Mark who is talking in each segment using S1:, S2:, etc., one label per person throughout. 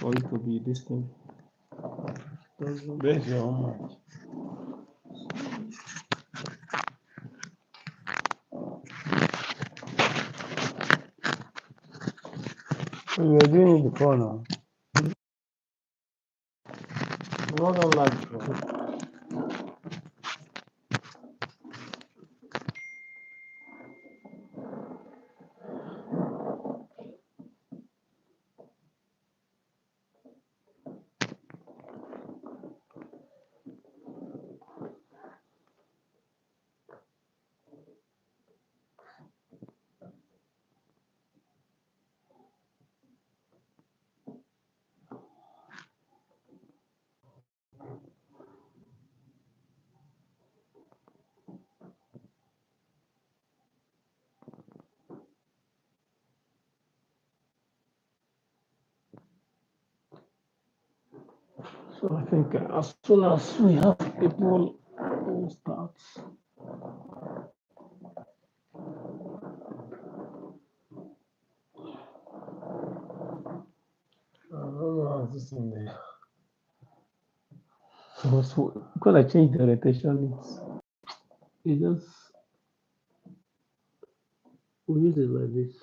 S1: for it to be this thing.
S2: Where's your own mic? We were doing it before now. It wasn't like before.
S1: So I think as soon as we have people, we'll start.
S2: I don't know how this thing there.
S1: So because I changed the rotation, it just we use it like this.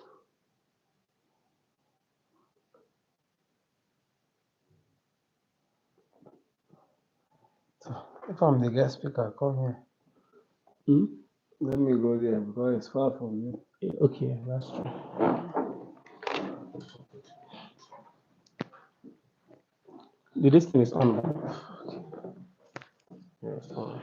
S2: If I'm the guest speaker, come here.
S1: Hmm?
S2: Let me go there because it's far from you.
S1: Okay, that's true. This thing is on.
S2: Yes, fine.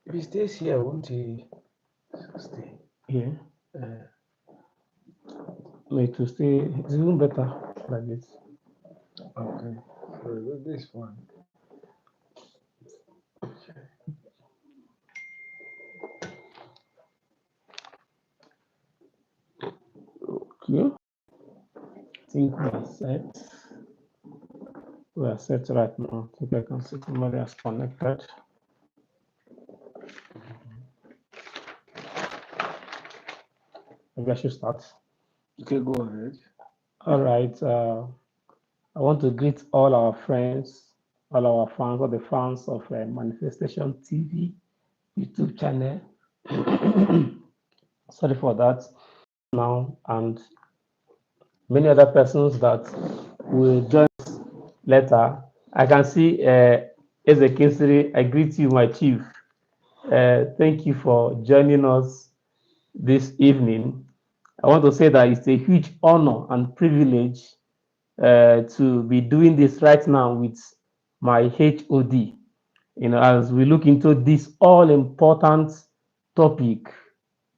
S2: If he stays here, won't he stay?
S1: Yeah. Like to stay, it's even better like this.
S2: Okay. So this one.
S1: Okay. I think we are set. We are set right now. I think I can see somebody has connected. Maybe I should start.
S2: Okay, go ahead.
S1: All right. I want to greet all our friends, all our fans, all the fans of Manifestation TV YouTube channel. Sorry for that now, and many other persons that will join us later. I can see Ezekinsiri. I greet you, my chief. Thank you for joining us this evening. I want to say that it's a huge honor and privilege to be doing this right now with my HOD. As we look into this all important topic,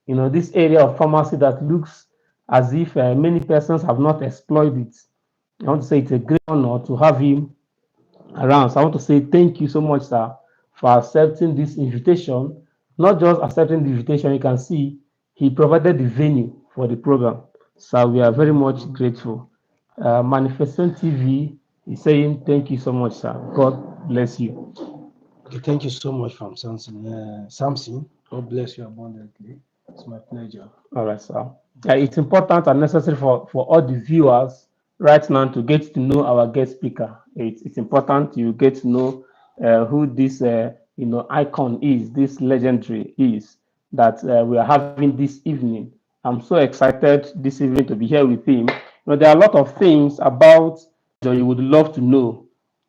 S1: this area of pharmacy that looks as if many persons have not explored it. I want to say it's a great honor to have him around. So I want to say thank you so much, sir, for accepting this invitation. Not just accepting the invitation, you can see he provided the venue for the program. So we are very much grateful. Manifestation TV is saying thank you so much, sir. God bless you.
S2: Okay, thank you so much from Samson. God bless you abundantly. It's my pleasure.
S1: All right, sir. It's important and necessary for all the viewers right now to get to know our guest speaker. It's important you get to know who this icon is, this legendary is that we are having this evening. I'm so excited this evening to be here with him. There are a lot of things about that you would love to know,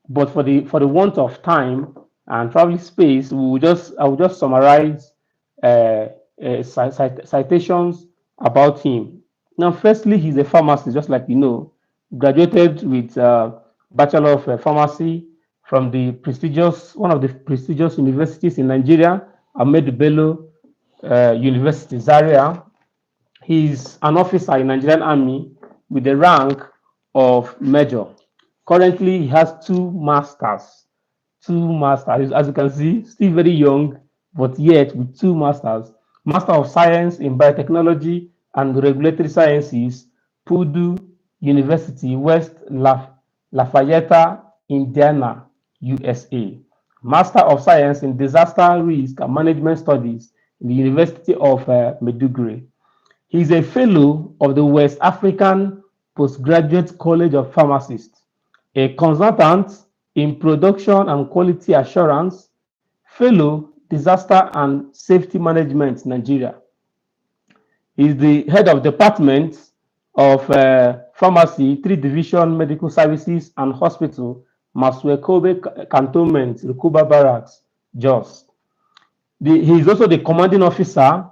S1: but for the want of time and travel space, I will just summarize uh, citations about him. Now, firstly, he's a pharmacist, just like graduated with Bachelor of Pharmacy from one of the prestigious universities in Nigeria, Ahmed Bello University, Zaria. He's an officer in Nigerian Army with the rank of Major. Currently, he has two masters. Two masters, as you can see, still very young, but yet with two masters. Master of Science in Biotechnology and Regulatory Sciences, Purdue University, Lafayette, Indiana, USA. Master of Science in Disaster Risk and Management Studies in the University of Maiduguri. He is a fellow of the West African Postgraduate College of Pharmacists, a consultant in production and quality assurance, fellow disaster and safety management, Nigeria. He is the head of department of pharmacy, 3 Division Medical Services and Hospital, Maswekobe Cantonment, Rukuba Barracks, Jos. He is also the commanding officer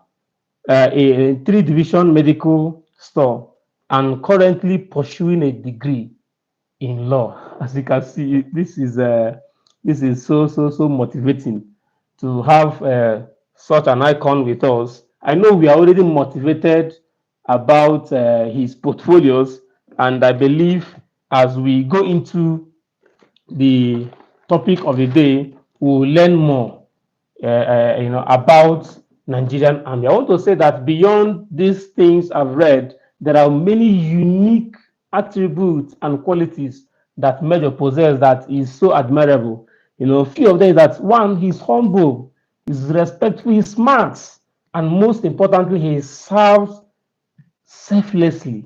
S1: a 3 Division Medical Store and currently pursuing a degree in law. As you can see, this is so motivating to have such an icon with us. I know we are already motivated about his portfolios, and I believe as we go into the topic of the day, we will learn more about Nigerian army. I want to say that beyond these things I've read, there are many unique attributes and qualities that Major possesses that is so admirable. Few of them is that one, he's humble, he's respectful, he's smart, and most importantly, he serves selflessly.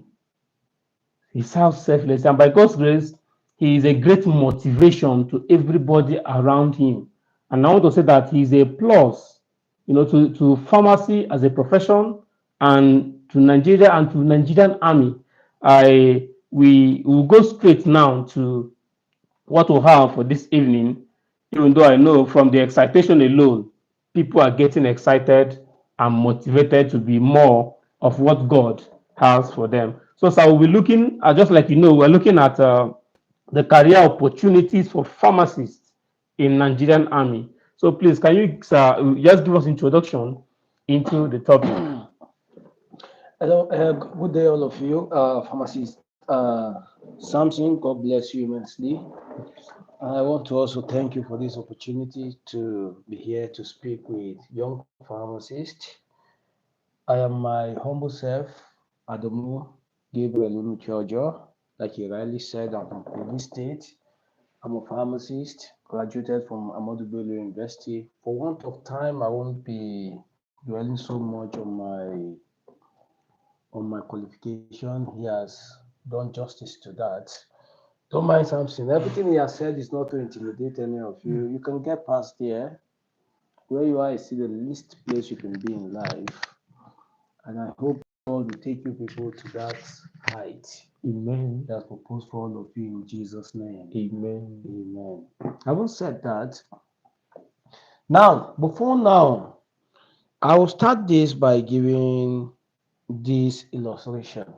S1: He serves selflessly, and by God's grace, he is a great motivation to everybody around him. And I want to say that he is a plus, to pharmacy as a profession and to Nigeria and to Nigerian army. We will go straight now to what we have for this evening, even though I know from the excitation alone, people are getting excited and motivated to be more of what God has for them. So, sir, we'll be looking at, just like we're looking at the career opportunities for pharmacists in Nigerian army. So, please, can you, sir, just give us introduction into the topic?
S2: Hello, good day, all of you, pharmacists. Samson, God bless you immensely. I want to also thank you for this opportunity to be here to speak with young pharmacists. I am my humble self, Adamu Gabriel Unuchojo. Like he rightly said, I'm from Kogi State. I'm a pharmacist, graduated from Ahmadu Bello University. For want of time, I won't be dwelling so much on my qualification. He has done justice to that. Don't mind Samson. Everything he has said is not to intimidate any of you. You can get past there. Where you are is still the least place you can be in life. And I hope God will take you people to that height.
S1: Amen.
S2: That's proposed for all of you in Jesus' name.
S1: Amen.
S2: Amen. Having said that, before I will start this by giving this illustration.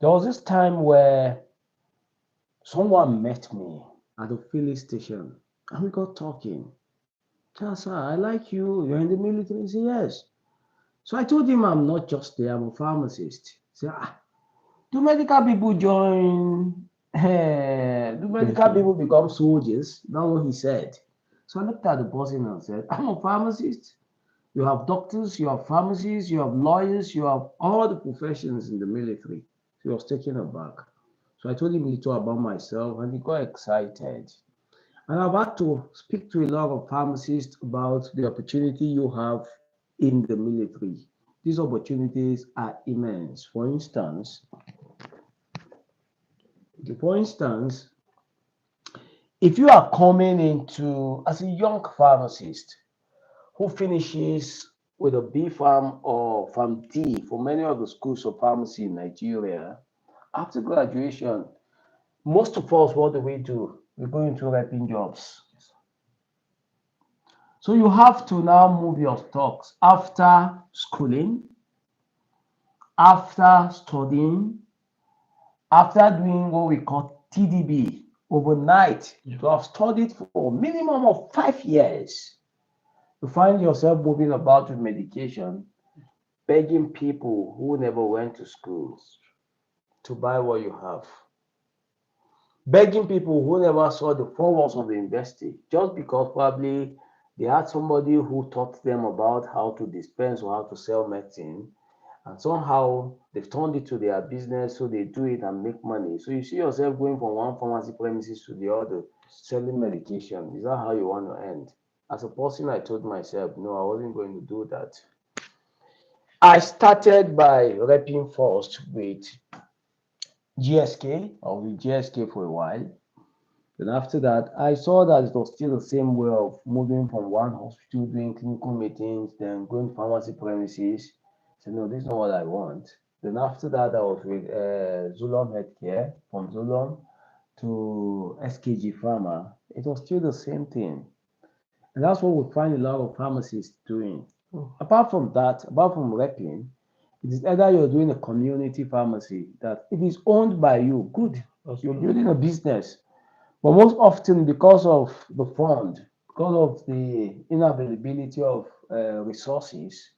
S2: There was this time where someone met me at the filling station and we got talking. Sir, I like you. You're in the military. He said, yes. So I told him I'm not just there, I'm a pharmacist. He said, do medical people join? Do medical people become soldiers? That's what he said. So I looked at the person and said, I'm a pharmacist. You have doctors, you have pharmacists, you have lawyers, you have all the professions in the military. So he was taken aback. So I told him a little about myself and he got excited. And I've had to speak to a lot of pharmacists about the opportunity you have in the military. These opportunities are immense. For instance, if you are coming into as a young pharmacist who finishes with a B Pharm or Pharm D for many of the schools of pharmacy in Nigeria, after graduation, most of us, what do? We go into writing jobs. So you have to now move your stocks after schooling, after studying, after doing what we call TDB overnight. You have studied for a minimum of 5 years. You find yourself moving about with medication, begging people who never went to school to buy what you have. Begging people who never saw the four walls of the university just because probably they had somebody who taught them about how to dispense or how to sell medicine, and somehow they've turned it to their business, so they do it and make money. So you see yourself going from one pharmacy premises to the other, selling medication. Is that how you want to end? As a person, I told myself, no, I wasn't going to do that. I started by repping first with GSK. I was with GSK for a while. Then after that, I saw that it was still the same way of moving from one hospital, doing clinical meetings, then going to pharmacy premises. So no, this is not what I want. Then after that, I was with Zulon Healthcare, from Zulon to SKG Pharma. It was still the same thing. And that's what we find a lot of pharmacists doing. Apart from that, apart from repping, it is either you're doing a community pharmacy that it is owned by you, good. You're building a business. But most often, because of the fund, because of the inavailability of resources,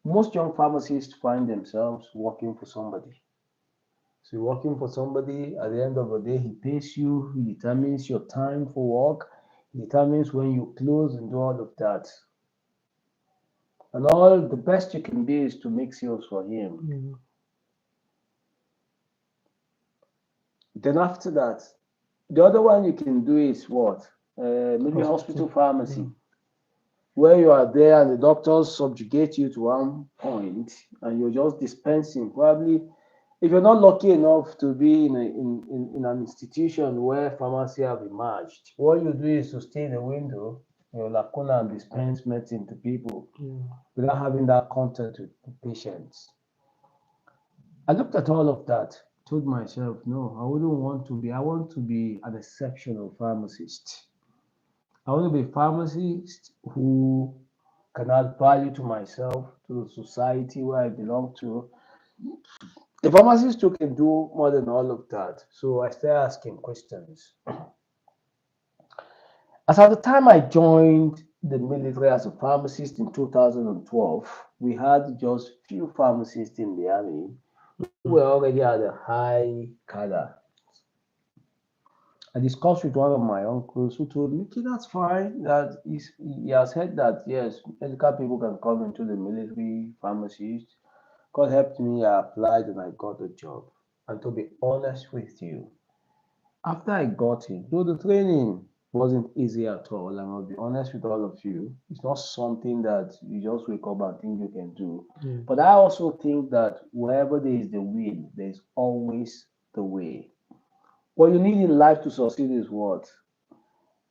S2: most young pharmacists find themselves working for somebody. So you're working for somebody, at the end of the day, he pays you, he determines your time for work, he determines when you close and do all of that. And all the best you can be is to make sales for him. Then after that, the other one you can do is what? Maybe hospital pharmacy, where you are there and the doctors subjugate you to one point and you're just dispensing. Probably, if you're not lucky enough to be in an institution where pharmacy have emerged, what you do is to stay in the window, your lacuna, and dispense medicine to people without having that contact with the patients. I looked at all of that, told myself, no, I wouldn't want to be, I want to be an exceptional pharmacist. I want to be a pharmacist who can add value to myself, to the society where I belong to. The pharmacist too can do more than all of that. So I started asking questions. As at the time I joined the military as a pharmacist in 2012, we had just few pharmacists in the army who were already at a high cadre. I discussed with one of my uncles who told me, okay, that's fine. That he has heard that yes, medical people can come into the military pharmacist. God helped me, I applied and I got a job. And to be honest with you, after I got it, though the training wasn't easy at all, and I'll be honest with all of you, it's not something that you just wake up and think you can do. But I also think that wherever there is the will, there's always the way. What you need in life to succeed is what?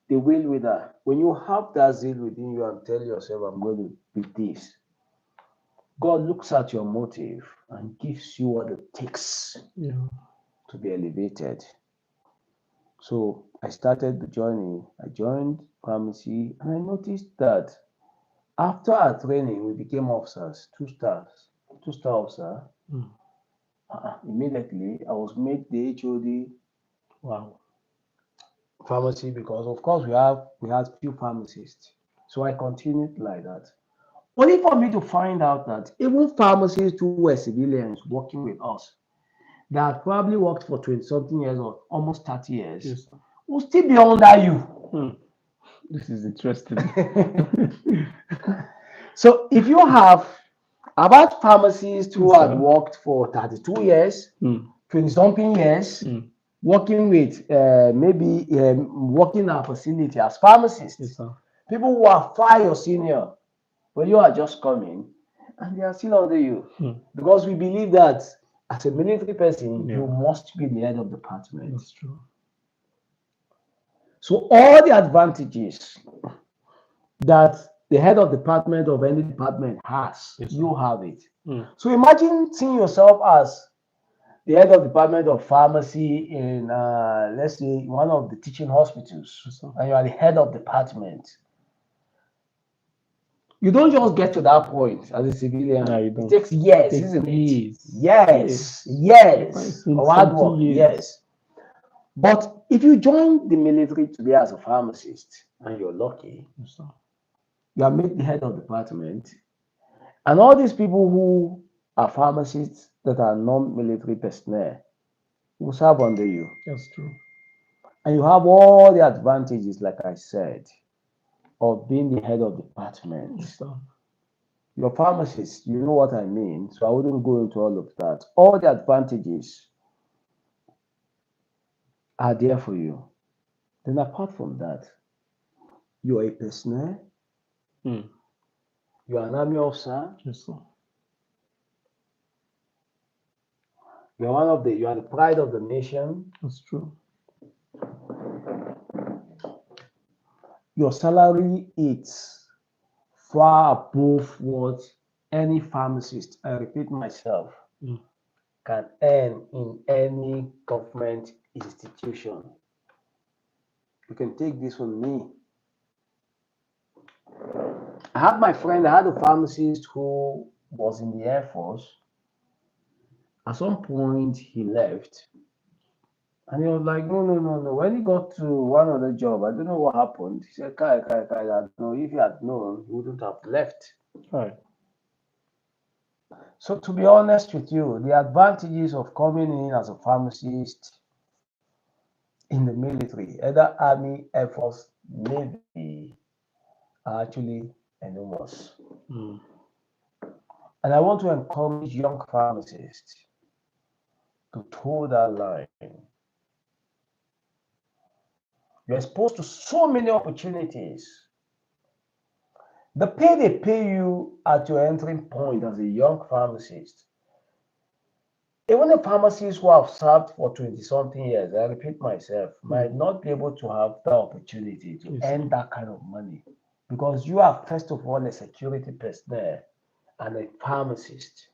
S2: The will with that. When you have that zeal within you and tell yourself, I'm going to be this, God looks at your motive and gives you what it takes to be elevated. So I started the journey. I joined pharmacy and I noticed that after our training, we became officers, two-star officer. Immediately, I was made the HOD. Wow. Pharmacy, because of course we had few pharmacists. So I continued like that. Only for me to find out that even pharmacists who were civilians working with us, that probably worked for 20 something years or almost 30 years, will still be under you.
S1: This is interesting.
S2: So if you have about pharmacists who had worked for 32 years, 20 something years, working with maybe working in our facility as pharmacists, people who are far your senior, but you are just coming and they are still under you. Because we believe that as a military person, you must be the head of the department.
S1: That's true.
S2: So all the advantages that the head of department of any department has, you have it. So imagine seeing yourself as the head of department of pharmacy in, let's say, one of the teaching hospitals, and you are the head of department. You don't just get to that point as a civilian.
S1: No, you
S2: it
S1: don't.
S2: takes years,
S1: It takes
S2: isn't
S1: years.
S2: it? Years of hard work.
S1: Years.
S2: Yes. But if you join the military today as a pharmacist and you're lucky, you are made the head of department, and all these people who are pharmacists that are non-military personnel will serve under you.
S1: That's true.
S2: And you have all the advantages, like I said, of being the head of department. Your pharmacist, you know what I mean, so I wouldn't go into all of that. All the advantages are there for you. Then apart from that, you are a personnel,
S1: Mm.
S2: you are an army officer,
S1: Yes, sir.
S2: you are the pride of the nation.
S1: That's true.
S2: Your salary is far above what any pharmacist, I repeat myself,
S1: Mm.
S2: can earn in any government institution. You can take this from me. I had a pharmacist who was in the Air Force. At some point, he left. And he was like, no, no, no, no. When he got to one other job, I don't know what happened. He said, Kai, no, if he had known, he wouldn't have left.
S1: Right.
S2: So, to be honest with you, the advantages of coming in as a pharmacist in the military, either Army, Air Force, Navy, are actually enormous.
S1: Mm.
S2: And I want to encourage young pharmacists to toe that line. You're exposed to so many opportunities. The pay they pay you at your entering point as a young pharmacist, even a pharmacist who have served for 20 something years, I repeat myself, might not be able to have the opportunity to
S1: Yes,
S2: earn that kind of money because you are, first of all, a security personnel and a pharmacist.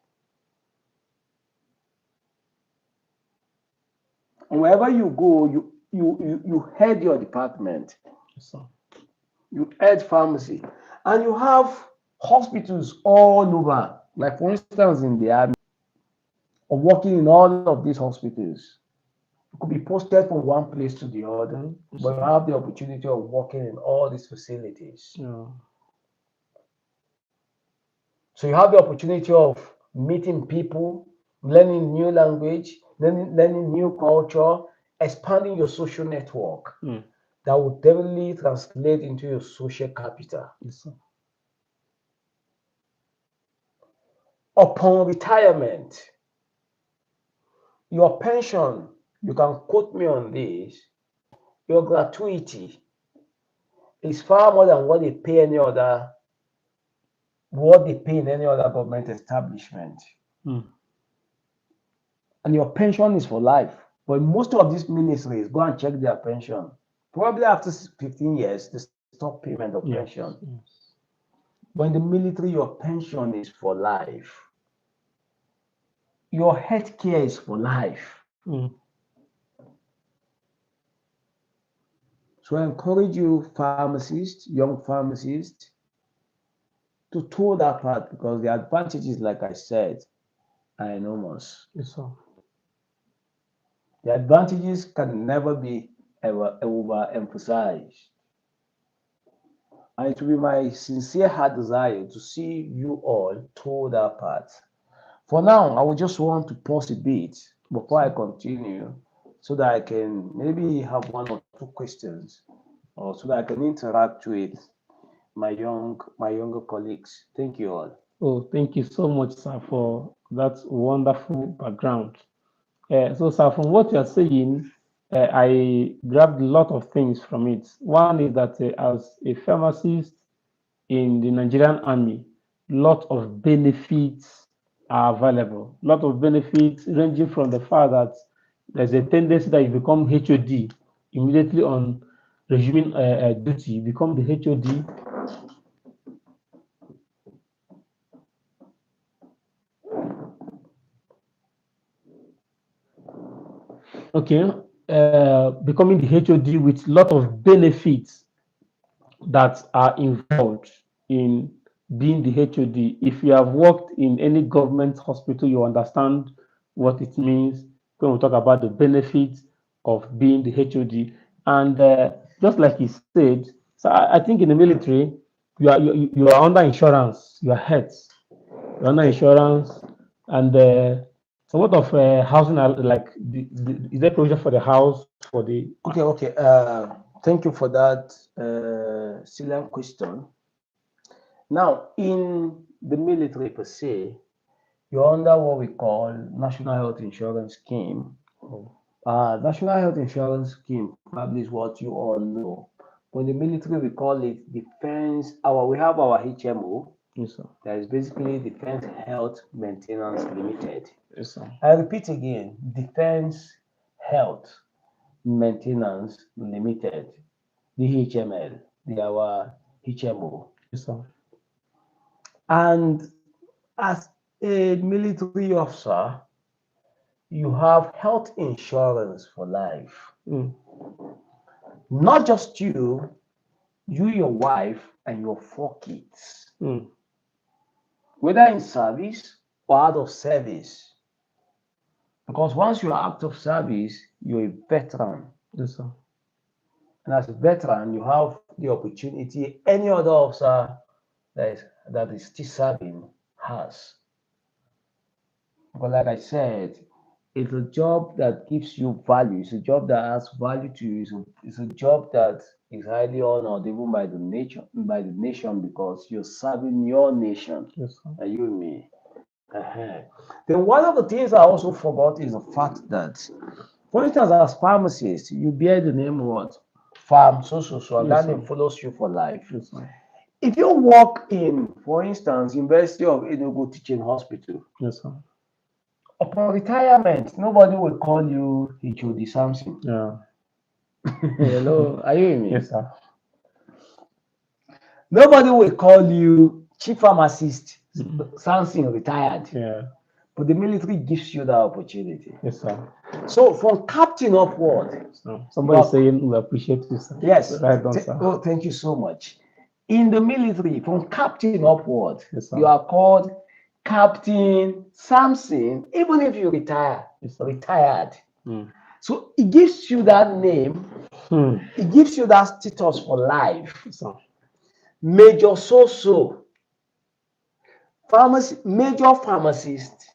S2: And wherever you go, you head your department,
S1: yes, sir.
S2: you head pharmacy, and you have hospitals all over. Like, for instance, in the army, or working in all of these hospitals. You could be posted from one place to the other,
S1: Yes,
S2: but you
S1: sir.
S2: have the opportunity of working in all these facilities.
S1: Yeah.
S2: So you have the opportunity of meeting people, learning new language, learning new culture, expanding your social network.
S1: Mm.
S2: That will definitely translate into your social capital.
S1: Yes, sir.
S2: Upon retirement, your pension, you can quote me on this, your gratuity is far more than what they pay in any other government establishment.
S1: Mm.
S2: And your pension is for life. But most of these ministries go and check their pension. Probably after 15 years, they stop payment of
S1: Yes.
S2: pension.
S1: Yes.
S2: But in the military, your pension is for life. Your health care is for life.
S1: Mm.
S2: So I encourage you, pharmacists, young pharmacists, to toe that part because the advantages, like I said, are enormous.
S1: Yes, sir.
S2: The advantages can never be ever overemphasized. And it will be my sincere heart desire to see you all toe that part. For now, I would just want to pause a bit before I continue so that I can maybe have one or two questions or so that I can interact with my younger colleagues. Thank you all.
S1: Oh, thank you so much, sir, for that wonderful background. So, sir, from what you are saying, I grabbed a lot of things from it. One is that as a pharmacist in the Nigerian army, lot of benefits are available. Lot of benefits ranging from the fact that there's a tendency that you become HOD immediately on resuming duty. You become the HOD. Okay, becoming the HOD with lot of benefits that are involved in being the HOD. If you have worked in any government hospital, you understand what it means when we talk about the benefits of being the HOD. And just like he said, so I think in the military, you are under insurance, you are heads, you're under
S2: Okay.
S1: insurance, and so what of housing? Like, is there provision for the house for the?
S2: Okay. Thank you for that salient question. Now, in the military per se, you're under what we call National Health Insurance Scheme.
S1: Oh,
S2: National Health Insurance Scheme probably is what you all know. When the military, we call it Defense. We have our HMO.
S1: yes, sir.
S2: That is basically Defense Health Maintenance Limited.
S1: Yes, sir.
S2: I repeat again, Defense Health Maintenance Limited, DHML, our HMO.
S1: Yes, sir.
S2: And as a military officer, you have health insurance for life.
S1: Mm.
S2: Not just you, your wife, and your 4 kids,
S1: Mm.
S2: whether in service or out of service. Because once you are out of service, you're a veteran.
S1: Yes, sir.
S2: And as a veteran, you have the opportunity any other officer that is still serving has. But like I said, it's a job that gives you value. It's a job that has value to you. It's a job that is highly honored even by the nation because you're serving your nation.
S1: Yes, sir.
S2: Are you with me? Then one of the things I also forgot is the fact that, for instance, as pharmacist, you bear the name what? Farm, so, and
S1: Yes,
S2: that name
S1: sir.
S2: follows you for life.
S1: Yes, sir.
S2: If you work in, for instance, University of Enugu Teaching Hospital,
S1: Yes, sir.
S2: upon retirement, nobody will call you HOD Samson.
S1: Yeah.
S2: Hello, are you with me?
S1: Yes, sir.
S2: Nobody will call you Chief Pharmacist Samson retired.
S1: Yeah.
S2: But the military gives you that opportunity.
S1: Yes, sir.
S2: So from captain upward,
S1: So somebody
S2: you are-
S1: saying we appreciate you, sir.
S2: yes,
S1: Right on, sir.
S2: oh, thank you so much. In the military, from captain upward,
S1: Yes, sir.
S2: you are called Captain Samson, even if you retire,
S1: Yes, sir.
S2: retired.
S1: Mm.
S2: So it gives you that name,
S1: Hmm.
S2: it gives you that status for life.
S1: Yes, sir.
S2: Major so, major pharmacist,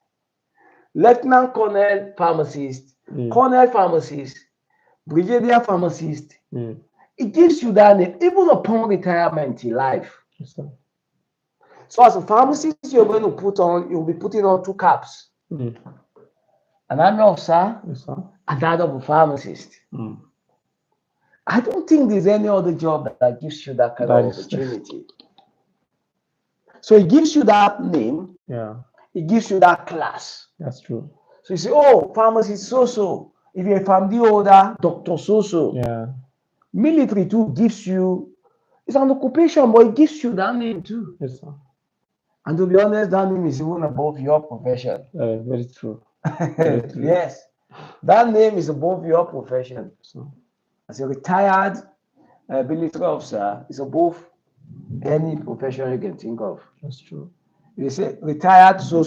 S2: lieutenant colonel pharmacist,
S1: Mm.
S2: colonel pharmacist, brigadier pharmacist.
S1: Mm.
S2: It gives you that name, even upon retirement in life.
S1: Yes, sir.
S2: So as a pharmacist, you'll be putting on 2 caps.
S1: Mm.
S2: An army officer
S1: Yes, sir.
S2: and that of a pharmacist.
S1: Mm.
S2: I don't think there's any other job that gives you that kind
S1: That
S2: of
S1: is-
S2: opportunity. So it gives you that name,
S1: Yeah,
S2: it gives you that class.
S1: that's true.
S2: So you say, oh, pharmacist so. If you're a family holder, doctor so.
S1: Yeah.
S2: Military too gives you, it's an occupation, but it gives you that name too.
S1: Yes, sir.
S2: And to be honest, that name is even above your profession.
S1: Very true. Very true.
S2: Yes, that name is above your profession.
S1: So,
S2: As a retired military officer, it's above any profession you can think of.
S1: that's true.
S2: They say retired so,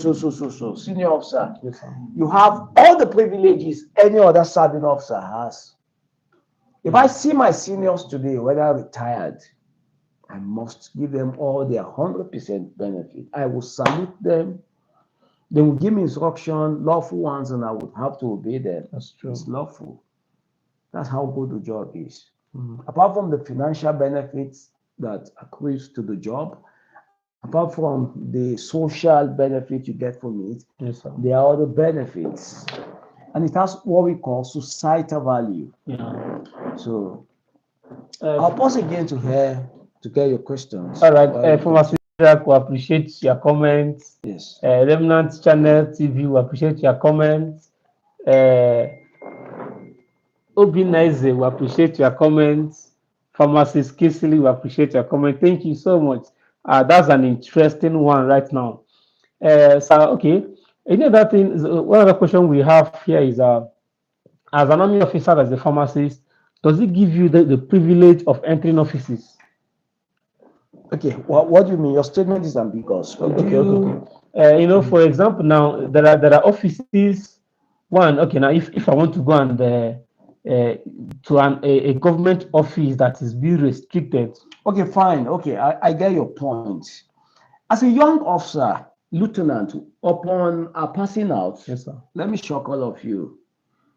S2: senior officer.
S1: Yes, sir.
S2: You have all the privileges any other serving officer has. If I see my seniors today, whether retired, I must give them all their 100% benefit. I will salute them. They will give me instruction, lawful ones, and I would have to obey them.
S1: That's true.
S2: It's lawful. That's how good the job is.
S1: Mm.
S2: Apart from the financial benefits that accrues to the job, apart from the social benefit you get from it,
S1: Yes, sir.
S2: there are other benefits. And it has what we call societal value.
S1: Yeah.
S2: So I'll pause again to get your questions.
S1: All right. Pharmacist, we appreciate your comments.
S2: Yes.
S1: Remnant Channel TV, we appreciate your comments. Obinaize, we appreciate your comments. Pharmacist Kisili, we appreciate your comment. Thank you so much. That's an interesting one right now. So, okay. Any other thing, one other question we have here is, as an army officer, as a pharmacist, does it give you the privilege of entering offices?
S2: Okay. What do you mean? Your statement is ambiguous.
S1: Okay. For example, now there are offices. One, okay, now if I want to go and to a government office that is being restricted.
S2: Okay, fine. Okay, I get your point. As a young officer, lieutenant, upon passing out,
S1: Yes, sir.
S2: let me shock all of you.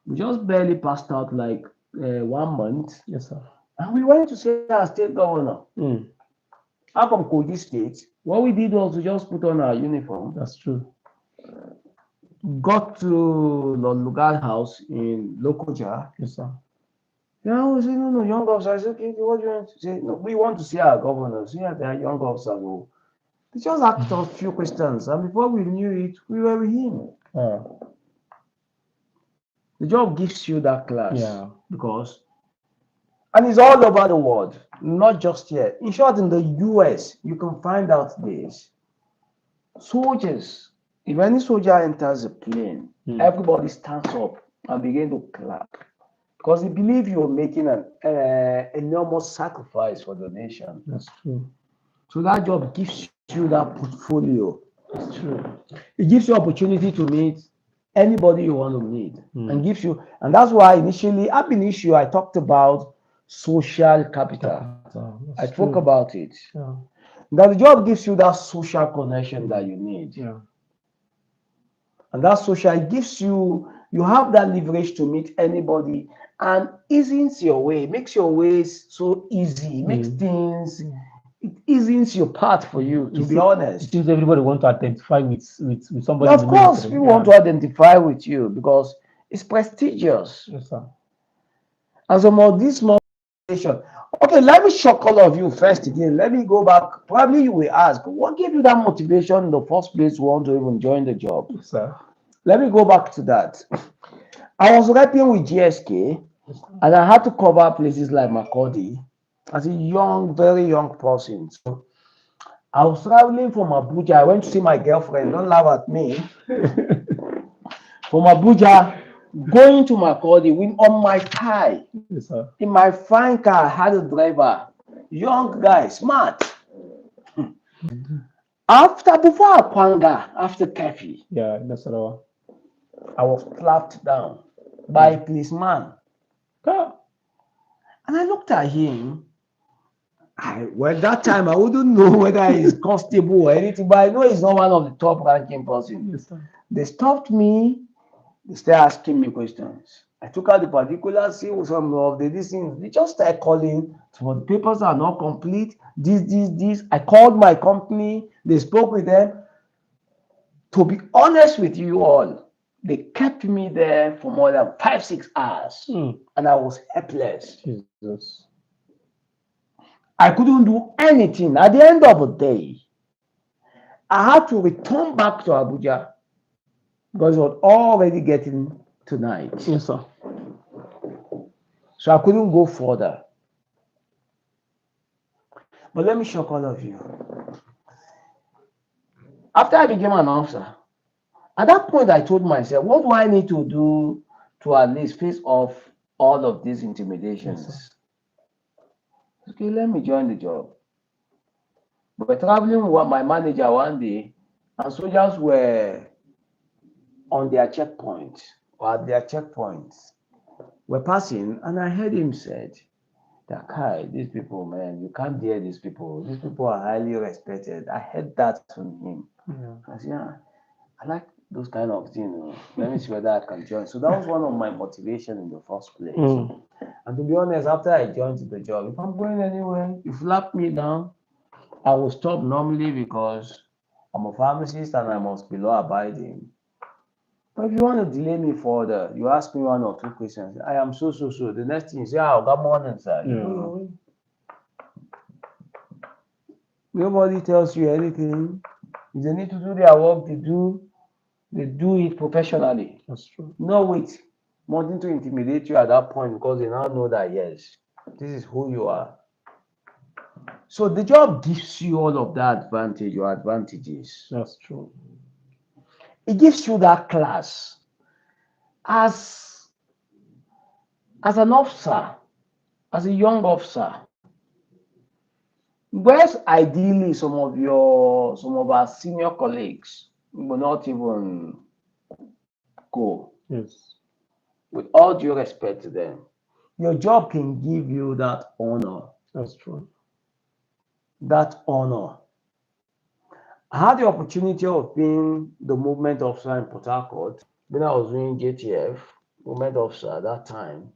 S2: We just barely passed out like 1 month,
S1: Yes, sir.
S2: and we went to see our state governor.
S1: Mm.
S2: I'm from Kogi State. What we did was we just put on our uniform,
S1: That's true.
S2: got to the Lugard house in Lokoja.
S1: Yes, sir.
S2: Yeah, I was saying, no, young officers. I said, okay, what do you want to say? No, we want to see our governors. Yeah, they are young officers. Oh. They just asked us a few questions, and before we knew it, we were with him. The job gives you that class
S1: Yeah.
S2: because, and it's all over the world, not just here. In short, in the US, you can find out this. Soldiers, if any soldier enters a plane, everybody stands up and begin to clap because they believe you're making an enormous sacrifice for the nation.
S1: That's true.
S2: So that job gives you that portfolio.
S1: That's true.
S2: It gives you opportunity to meet anybody you want to meet, and gives you, and that's why initially ab initio I talked about social capital. I spoke about it.
S1: Yeah.
S2: That the job gives you that social connection that you need.
S1: Yeah.
S2: And that social gives you, you have that leverage to meet anybody and eases your way, makes your ways so easy, makes things, it eases your path for you, to be honest.
S1: It seems everybody want to identify with somebody.
S2: Yeah, of course, people want to identify with you because it's prestigious.
S1: Yes, sir.
S2: And some of this motivation. Okay, let me shock all of you first again. Let me go back. Probably you will ask, what gave you that motivation in the first place to want to even join the job?
S1: Yes, sir.
S2: Let me go back to that. I was working with GSK and I had to cover places like Makodi as a young, very young person. So I was traveling from Abuja. I went to see my girlfriend. Don't laugh at me. From Abuja, going to Makodi with on my thigh.
S1: Yes, sir.
S2: In my fine car, I had a driver, young guy, smart. Before Akwanga, after curfew,
S1: Yeah, that's all.
S2: I was clapped down by a policeman. And I looked at him. Well, that time I wouldn't know whether he's constable or anything, but I know he's not one of the top ranking person.
S1: Yes, sir.
S2: They stopped me. They started asking me questions. I took out the particulars, see some of the these things. They just started calling. Some of the papers are not complete. This. I called my company. They spoke with them. To be honest with you all, they kept me there for more than 5-6 hours, and I was helpless.
S1: Jesus.
S2: I couldn't do anything. At the end of the day, I had to return back to Abuja because it was already getting to night.
S1: Yes, sir.
S2: So I couldn't go further. But let me shock all of you. After I became an officer, at that point I told myself, what do I need to do to at least face off all of these intimidations?
S1: Yes,
S2: okay, let me join the job. But traveling with my manager one day, and soldiers were on their checkpoint or at their checkpoints. We're passing, and I heard him said, that Kai, these people, man, you can't dare these people. These people are highly respected. I heard that from him.
S1: Yeah.
S2: I said, yeah, I like those kind of things. Let me see whether I can join. So that was one of my motivation in the first place. And to be honest, after I joined the job, if I'm going anywhere, you flap me down, I will stop normally because I'm a pharmacist and I must be law abiding. But if you want to delay me further, you ask me one or two questions. I am so. The next thing you say, good morning, sir.
S1: Yeah.
S2: Nobody tells you anything. If they need to do their work, they do it professionally.
S1: That's true.
S2: No wait, wanting to intimidate you at that point because they now know that yes, this is who you are. So the job gives you all of that advantage or advantages.
S1: That's true.
S2: It gives you that class. As an officer, as a young officer, whereas ideally some of our senior colleagues will not even go.
S1: Yes.
S2: With all due respect to them, your job can give you that honor.
S1: That's true.
S2: That honor. I had the opportunity of being the movement officer in Port Harcourt when I was doing JTF, movement officer at that time.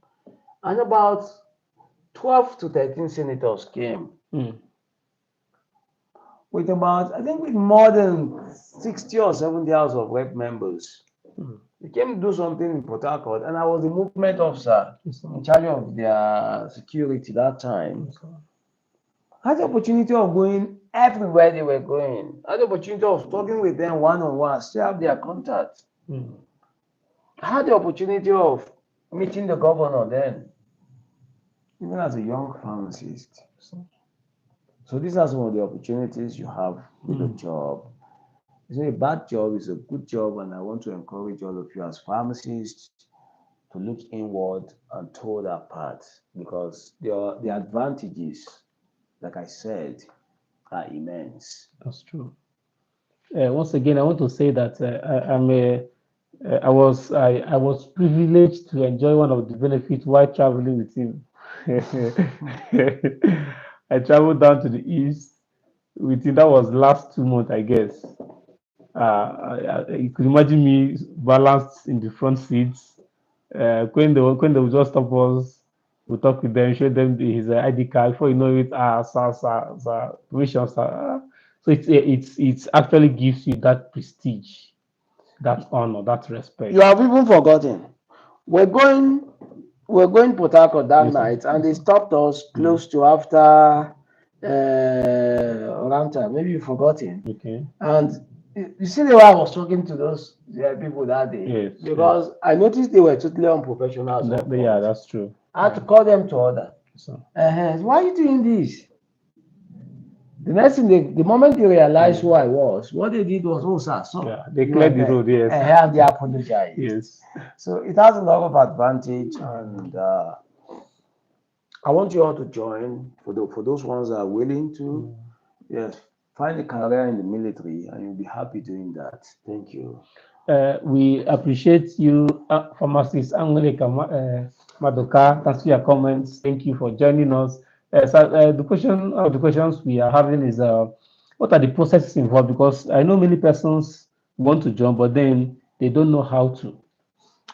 S2: And about 12 to 13 senators came. with about, I think, with more than 60 or 70 hours of rep members. They came to do something in Port Harcourt, and I was the movement officer in charge of their security that time. I had the opportunity of going everywhere they were going. I had the opportunity of talking with them one on one, still have their contact. I had the opportunity of meeting the governor then, even as a young pharmacist. So these are some of the opportunities you have with a job. It's not a bad job, it's a good job, and I want to encourage all of you as pharmacists to look inward and toe that path, because the advantages, like I said, are immense.
S1: That's true. Once again, I want to say that I was privileged to enjoy one of the benefits while traveling with him. I traveled down to the east with him. That was last 2 months, I guess. You could imagine me balanced in the front seats. When they would just stop us, we talk with them, show them his ID card. Before you know it, sir, permission, sir. So it's actually gives you that prestige, that honor, that respect.
S2: You have even forgotten. We're going we're going Port Harcourt that
S1: Yes, sir.
S2: night, and they stopped us close to after around time. Maybe you've forgotten.
S1: Okay.
S2: And you see the way I was talking to those people that day,
S1: Yes.
S2: because I noticed they were totally unprofessional. At some
S1: Yeah,
S2: point.
S1: that's true.
S2: I had to call them to order.
S1: So,
S2: Why are you doing this? The next thing, the moment they realized who I was, what they did was, oh, sir, so
S1: yeah, they
S2: you
S1: cleared
S2: were
S1: the road. Yes.
S2: and they apologized.
S1: Yes.
S2: So it has a lot of advantage, and I want you all to join for those ones that are willing to. Yes, find a career in the military, and you'll be happy doing that. Thank you.
S1: We appreciate you, Pharmacist Angelica Madoka. Thanks for your comments. Thank you for joining us. The questions we are having is, what are the processes involved? Because I know many persons want to join, but then they don't know how to.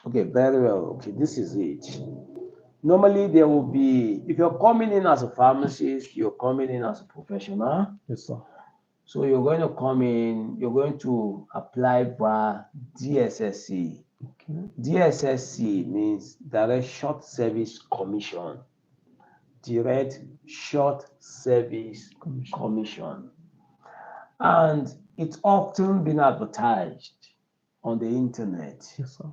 S2: Okay, very well. Okay, this is it. Normally, there will be, if you're coming in as a pharmacist, you're coming in as a professional.
S1: Yes, sir.
S2: So you're going to come in, you're going to apply via DSSC.
S1: Okay.
S2: DSSC means Direct Short Service Commission. Direct Short Service Commission. And it's often been advertised on the internet.
S1: Yes, sir.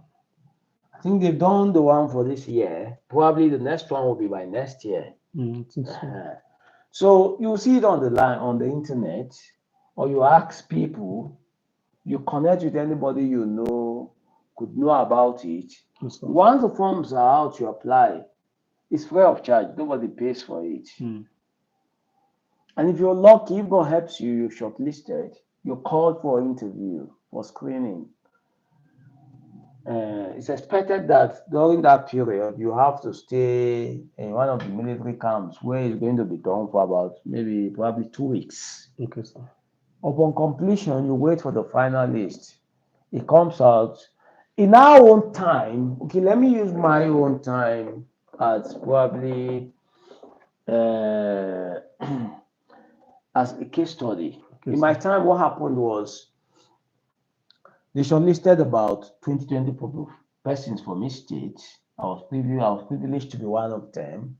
S2: I think they've done the one for this year. Probably the next one will be by next year.
S1: I think so.
S2: So you see it on the line on the internet, or you ask people, you connect with anybody you know could know about it.
S1: Yes, sir.
S2: Once the forms are out, you apply. It's free of charge. Nobody pays for it. And if you're lucky, if God helps you, you're shortlisted. You're called for interview, for screening. It's expected that during that period, you have to stay in one of the military camps where it's going to be done for about probably 2 weeks.
S1: Okay, sir.
S2: Upon completion, you wait for the final list. It comes out in our own time. Okay, let me use my own time as probably as a case study.
S1: Okay,
S2: in my time, what happened was they shortlisted about 20 persons from each state. I was privileged to be one of them.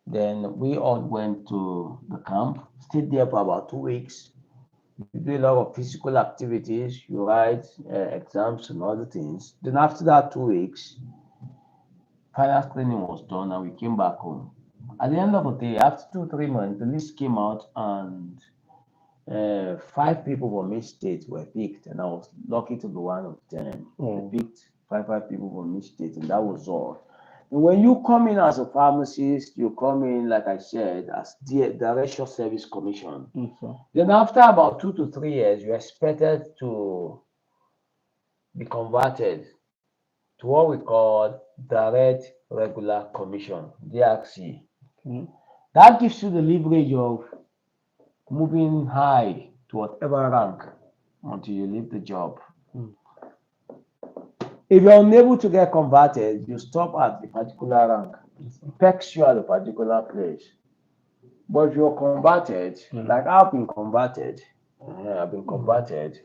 S2: Then we all went to the camp, stayed there for about 2 weeks. You do a lot of physical activities, you write exams and other things. Then after that 2 weeks, final screening was done and we came back home. At the end of the day, after 2-3 months, the list came out and 5 people from each state were picked, and I was lucky to be one of them. They picked five people from each state, and that was all. And when you come in as a pharmacist, you come in, like I said, as Direct Short Service Commission. Then after about 2 to 3 years, you're expected to be converted to what we call Direct Regular Commission, DRC. That gives you the leverage of moving high to whatever rank until you leave the job. If you're unable to get converted, you stop at the particular rank. It pegs you at a particular place. But if you're converted, like I've been converted, I've been converted.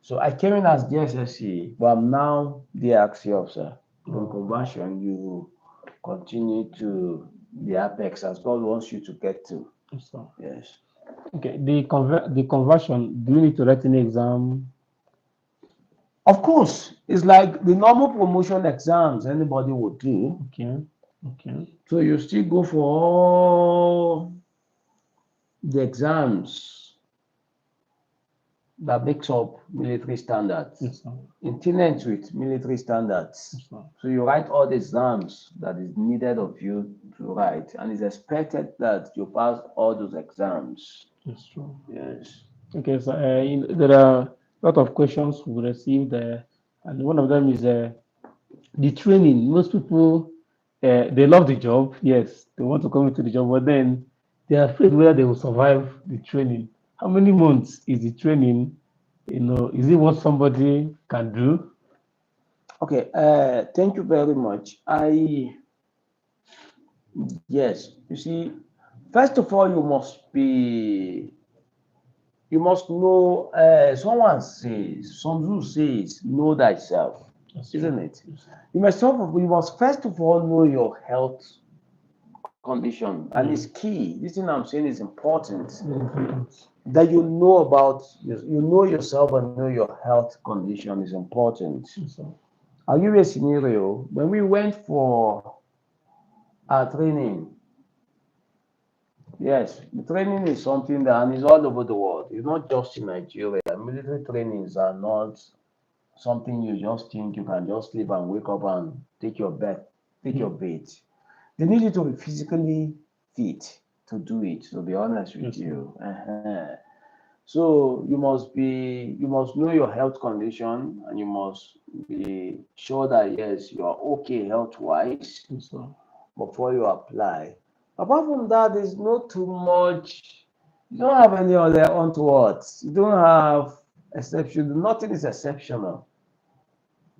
S2: So I came in as DSSC, but I'm now the DXC officer. In conversion, you continue to the apex as God wants you to get to.
S1: So,
S2: Yes.
S1: okay, the conversion, do you need to write any exam?
S2: Of course, it's like the normal promotion exams anybody would do.
S1: Okay, okay.
S2: So you still go for all the exams that makes up military standards,
S1: Yes, sir.
S2: in tenants with military standards.
S1: Yes, sir.
S2: So you write all the exams that is needed of you to write, and it's expected that you pass all those exams.
S1: That's true.
S2: Yes.
S1: Okay, so there are a lot of questions we received, and one of them is the training. Most people they love the job, yes, they want to come into the job, but then they are afraid whether they will survive the training. How many months is the training? Is it what somebody can do?
S2: Okay. Thank you very much. Yes. You see, first of all, you must know. Some Zulu says, know thyself,
S1: That's
S2: isn't
S1: true.
S2: it? You must first of all know your health condition, and it's key. This thing I'm saying is important.
S1: Very important.
S2: That you know about you know yourself and know your health condition is important.
S1: Yes, sir.
S2: I'll give you a scenario. When we went for our training, yes, the training is something that and it's all over the world. It's not just in Nigeria. Military trainings are not something you just think you can just sleep and wake up and take your bait. They need you to be physically fit to do it, to be honest with
S1: Yes, sir.
S2: you. So you must know your health condition, and you must be sure that yes, you are okay health wise
S1: Yes, sir.
S2: before you apply. Apart from that, there's not too much. You don't have any other untowards. You don't have exception. Nothing is exceptional.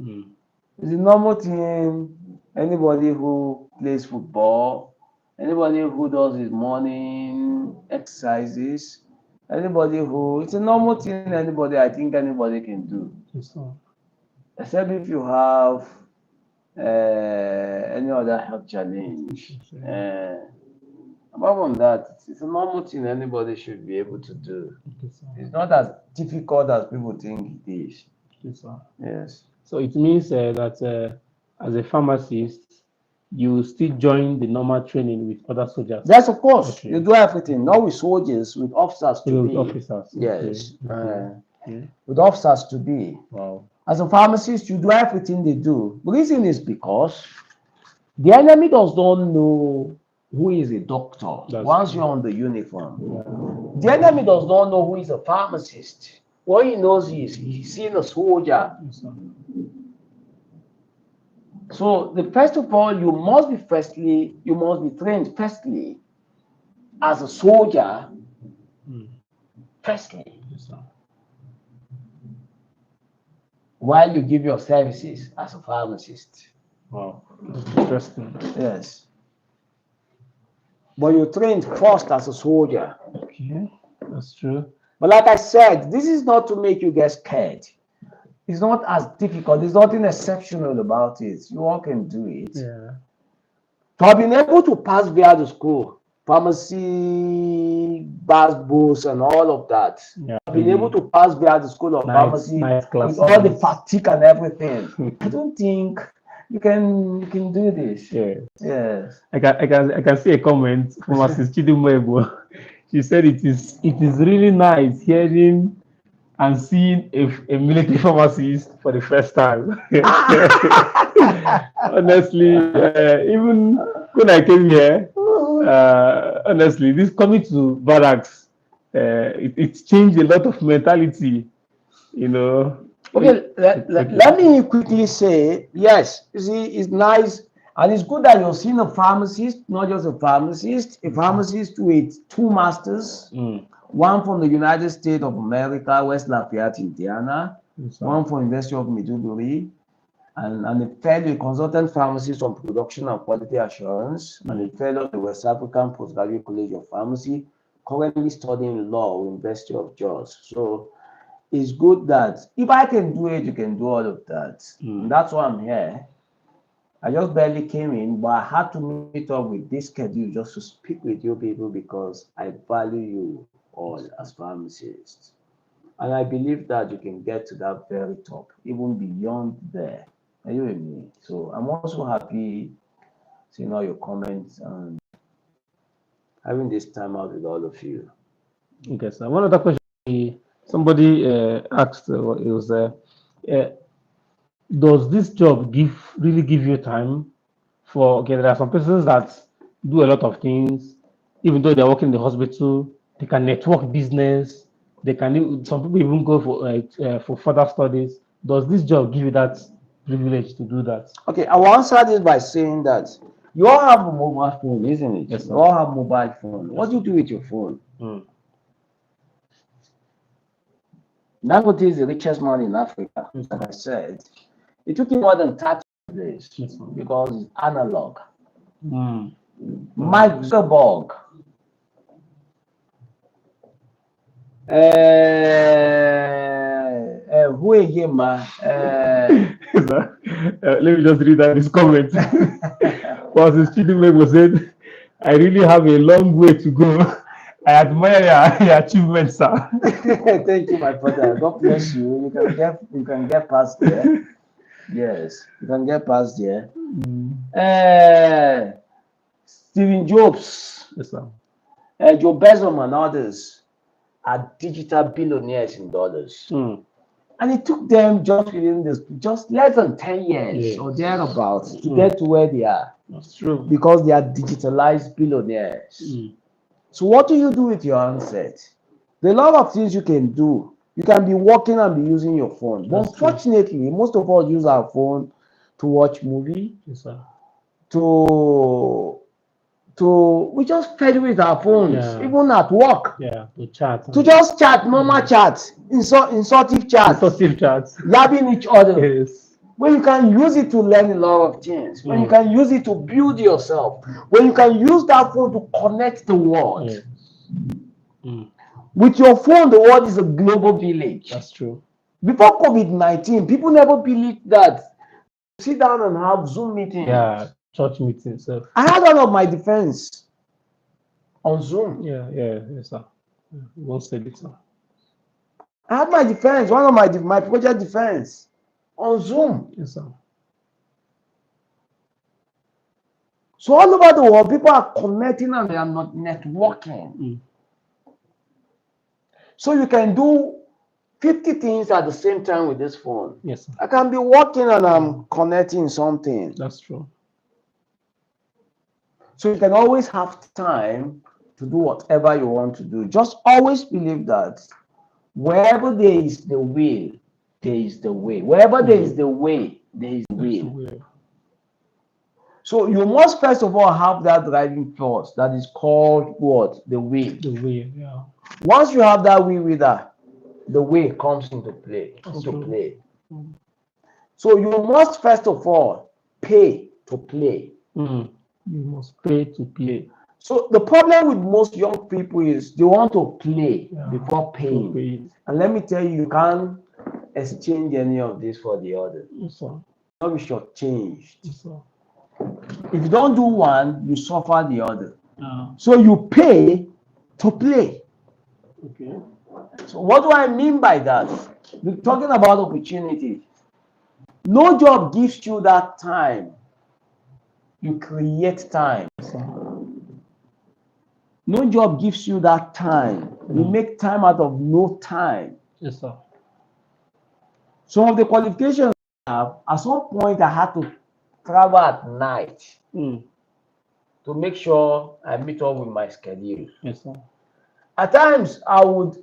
S1: Mm.
S2: It's a normal thing. Anybody who plays football, anybody who does his morning exercises, anybody who it's a normal thing. I think anybody can do,
S1: Yes, sir.
S2: except if you have any other health challenge.
S1: Yes, sir.
S2: Apart from that, it's a normal thing anybody should be able to do.
S1: Okay, sir.
S2: It's not as difficult as people think it is.
S1: Yes, sir.
S2: Yes.
S1: So it means that as a pharmacist, you still join the normal training with other soldiers.
S2: Yes, of course.
S1: Okay.
S2: You do everything, not with soldiers, with officers to
S1: With
S2: be.
S1: officers.
S2: Yes.
S1: Okay. Okay.
S2: With officers to be.
S1: Wow.
S2: As a pharmacist, you do everything they do. The reason is because the enemy does not know who is a doctor once you're on the uniform.
S1: Yeah.
S2: The enemy does not know who is a pharmacist. What he knows is he's seen a soldier.
S1: Yes, sir.
S2: So the first of all, you must be trained firstly as a soldier. Firstly,
S1: Yes, sir.
S2: while you give your services as a pharmacist.
S1: Wow. That's interesting.
S2: Yes. But you're trained first as a soldier.
S1: Okay. That's true.
S2: But like I said, this is not to make you get scared. It's not as difficult. There's nothing exceptional about it. You all can do it.
S1: Yeah.
S2: To have been able to pass via the school, pharmacy, books, and all of that.
S1: Yeah.
S2: Being able to pass via the school of pharmacy with all the fatigue and everything. I don't think you can do this.
S1: Yeah.
S2: Yes.
S1: I can see a comment from Mrs. Chidumwebo. She said it is really nice hearing and seeing a military pharmacist for the first time. Honestly, even when I came here, honestly, this coming to barracks, it changed a lot of mentality, you know.
S2: Okay, let me quickly say, yes, you see, it's nice and it's good that you're seeing a pharmacist, not just a pharmacist with two masters, one from the United States of America, West Lafayette, Indiana, one from University of Maiduguri, and a fellow consultant pharmacist on production and quality assurance, and a fellow of the West African Postgraduate College of Pharmacy, currently studying law, University of Jos. So it's good that if I can do it, you can do all of that. And that's why I'm here. I just barely came in, but I had to meet up with this schedule just to speak with you people because I value you all as pharmacists. And I believe that you can get to that very top, even beyond there. Are you with me? So I'm also happy seeing all your comments and having this time out with all of you.
S1: Okay, so one other question somebody asked it was does this job really give you time for okay, there are some persons that do a lot of things, even though they're working in the hospital, they can network business, they can some people even go for further studies. Does this job give you that privilege to do that?
S2: Okay, I will answer this by saying that you all have a mobile phone, isn't it?
S1: Yes, sir.
S2: You all have mobile phone. What do you do with your phone? Dangote is the richest man in Africa. Like I said, it took him more than 30 days because it's analog. Mike Zuckerberg, who again, man?
S1: Let me just read out this comment. Was his Chidimego said, I really have a long way to go. I admire your achievements, sir.
S2: Thank you, my brother. God bless you. You can get past there. Yes, you can get past there. Stephen Jobs,
S1: Yes, sir.
S2: Joe Bezos and others are digital billionaires in dollars. And it took them just less than 10 years or thereabouts to get to where they are.
S1: That's true.
S2: Because they are digitalized billionaires. So what do you do with your handset? There are a lot of things you can do. You can be working and be using your phone. But unfortunately, most of us use our phone to watch movie.
S1: Yes, sir.
S2: We just pedal with our phones, even at work.
S1: Yeah, to chat.
S2: To just chat, normal chat, insultive chat, yabbing each other.
S1: Yes.
S2: When you can use it to learn a lot of things, when you can use it to build yourself, when you can use that phone to connect the world. With your phone, the world is a global village.
S1: That's true.
S2: Before COVID-19, people never believed that sit down and have Zoom meetings.
S1: Yeah, church meetings.
S2: I had one of my defense on Zoom.
S1: Yes, sir. You won't say it, sir.
S2: I had my defense, one of my project defense on Zoom.
S1: Yes, sir.
S2: So all over the world, people are connecting and they are not networking. So you can do 50 things at the same time with this phone.
S1: Yes, sir.
S2: I can be working and I'm connecting something.
S1: That's true.
S2: So you can always have time to do whatever you want to do. Just always believe that wherever there is the will, there is the way. Wherever there is the way, there is the will. So you must first of all have that driving force that is called what? The will.
S1: The will, yeah.
S2: Once you have that will with that, the way comes into play. So you must first of all pay to play.
S1: You must pay to play.
S2: So the problem with most young people is they want to play before paying. And let me tell you, you can't exchange any of this for the other.
S1: Yes, sir.
S2: Not be shortchanged.
S1: Yes, sir.
S2: If you don't do one, you suffer the other. So you pay to play.
S1: Okay.
S2: So what do I mean by that? We're talking about opportunity. No job gives you that time. You create time. No job gives you that time. You make time out of no time.
S1: Yes, sir.
S2: Some of the qualifications I have, at some point I had to travel at night to make sure I meet up with my schedule.
S1: Yes, sir.
S2: At times I would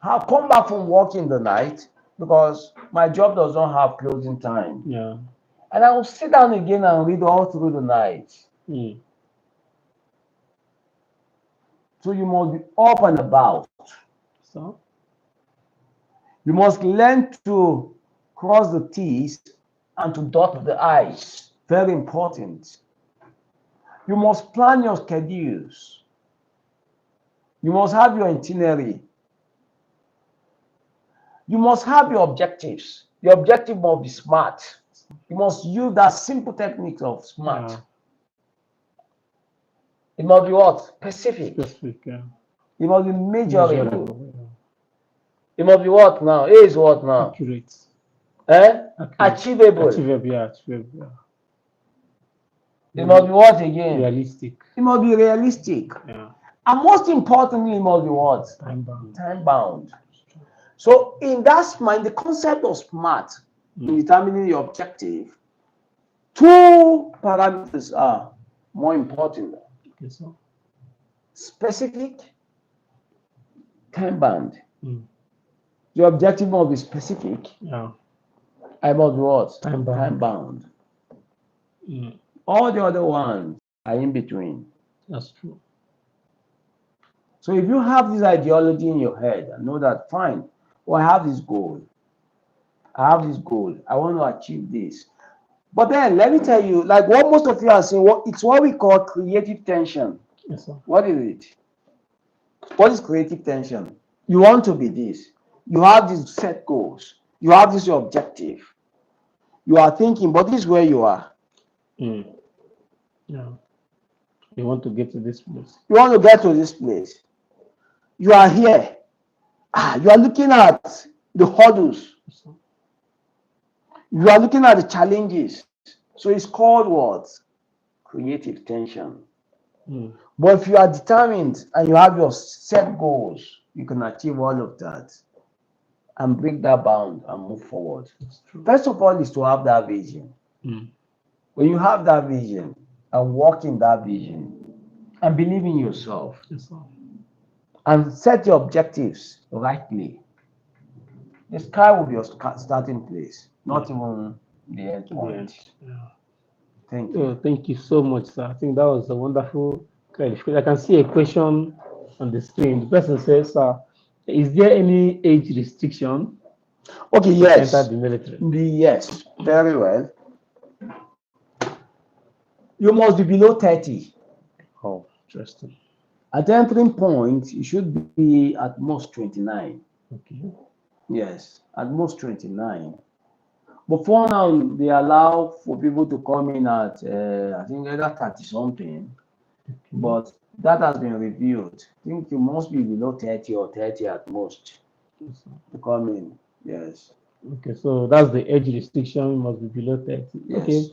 S2: have come back from work in the night because my job does not have closing time.
S1: Yeah.
S2: And I will sit down again and read all through the night. So you must be up and about.
S1: So
S2: you must learn to cross the T's and to dot the I's. Very important. You must plan your schedules. You must have your itinerary. You must have your objectives. Your objective must be SMART. You must use that simple technique of SMART.
S1: Yeah.
S2: It must be what? Specific.
S1: Specific. Yeah.
S2: It must be measurable.
S1: Measurable. Yeah.
S2: It must be what now? A is what now?
S1: Accurate.
S2: Accurate. Achievable.
S1: Achievable. Yeah. Achievable. Yeah.
S2: It must be what again?
S1: Realistic.
S2: It must be realistic.
S1: Yeah.
S2: And most importantly, it must be what?
S1: Time bound.
S2: Time bound. So in that mind, the concept of SMART in determining your objective, two parameters are more important.
S1: Okay, so.
S2: Specific, time bound. Your objective must be specific.
S1: Yeah.
S2: I must be what?
S1: Time bound.
S2: Time bound. All the other ones are in between.
S1: That's true.
S2: So if you have this ideology in your head and know that, fine, well, I have this goal. I have this goal. I want to achieve this. But then let me tell you, like what most of you are saying, it's what we call creative tension.
S1: Yes, sir.
S2: What is it? What is creative tension? You want to be this. You have these set goals. You have this your objective. You are thinking, but this is where you are.
S1: Yeah. You want to get to this place.
S2: You want to get to this place. You are here. You are looking at the hurdles. You are looking at the challenges. So it's called what? Creative tension. But if you are determined and you have your set goals, you can achieve all of that and break that bound and move forward. First of all is to have that vision. When you have that vision and walk in that vision and believe in yourself and set your objectives rightly, the sky will be your starting place, not even the end point. Thank you.
S1: Thank you so much, sir. I think that was a wonderful clarification. I can see a question on the screen. The person says, sir, is there any age restriction?
S2: Okay, yes.
S1: To enter the military?
S2: Yes, very well. You must be below 30.
S1: Oh, interesting.
S2: At the entering point, you should be at most 29.
S1: Okay.
S2: Yes, at most 29. But for now, they allow for people to come in at, I think, either 30 something. Okay. But that has been reviewed. I think you must be below 30 or 30 at most to come in. Yes.
S1: Okay, so that's the age restriction. You must be below 30. Yes. Okay.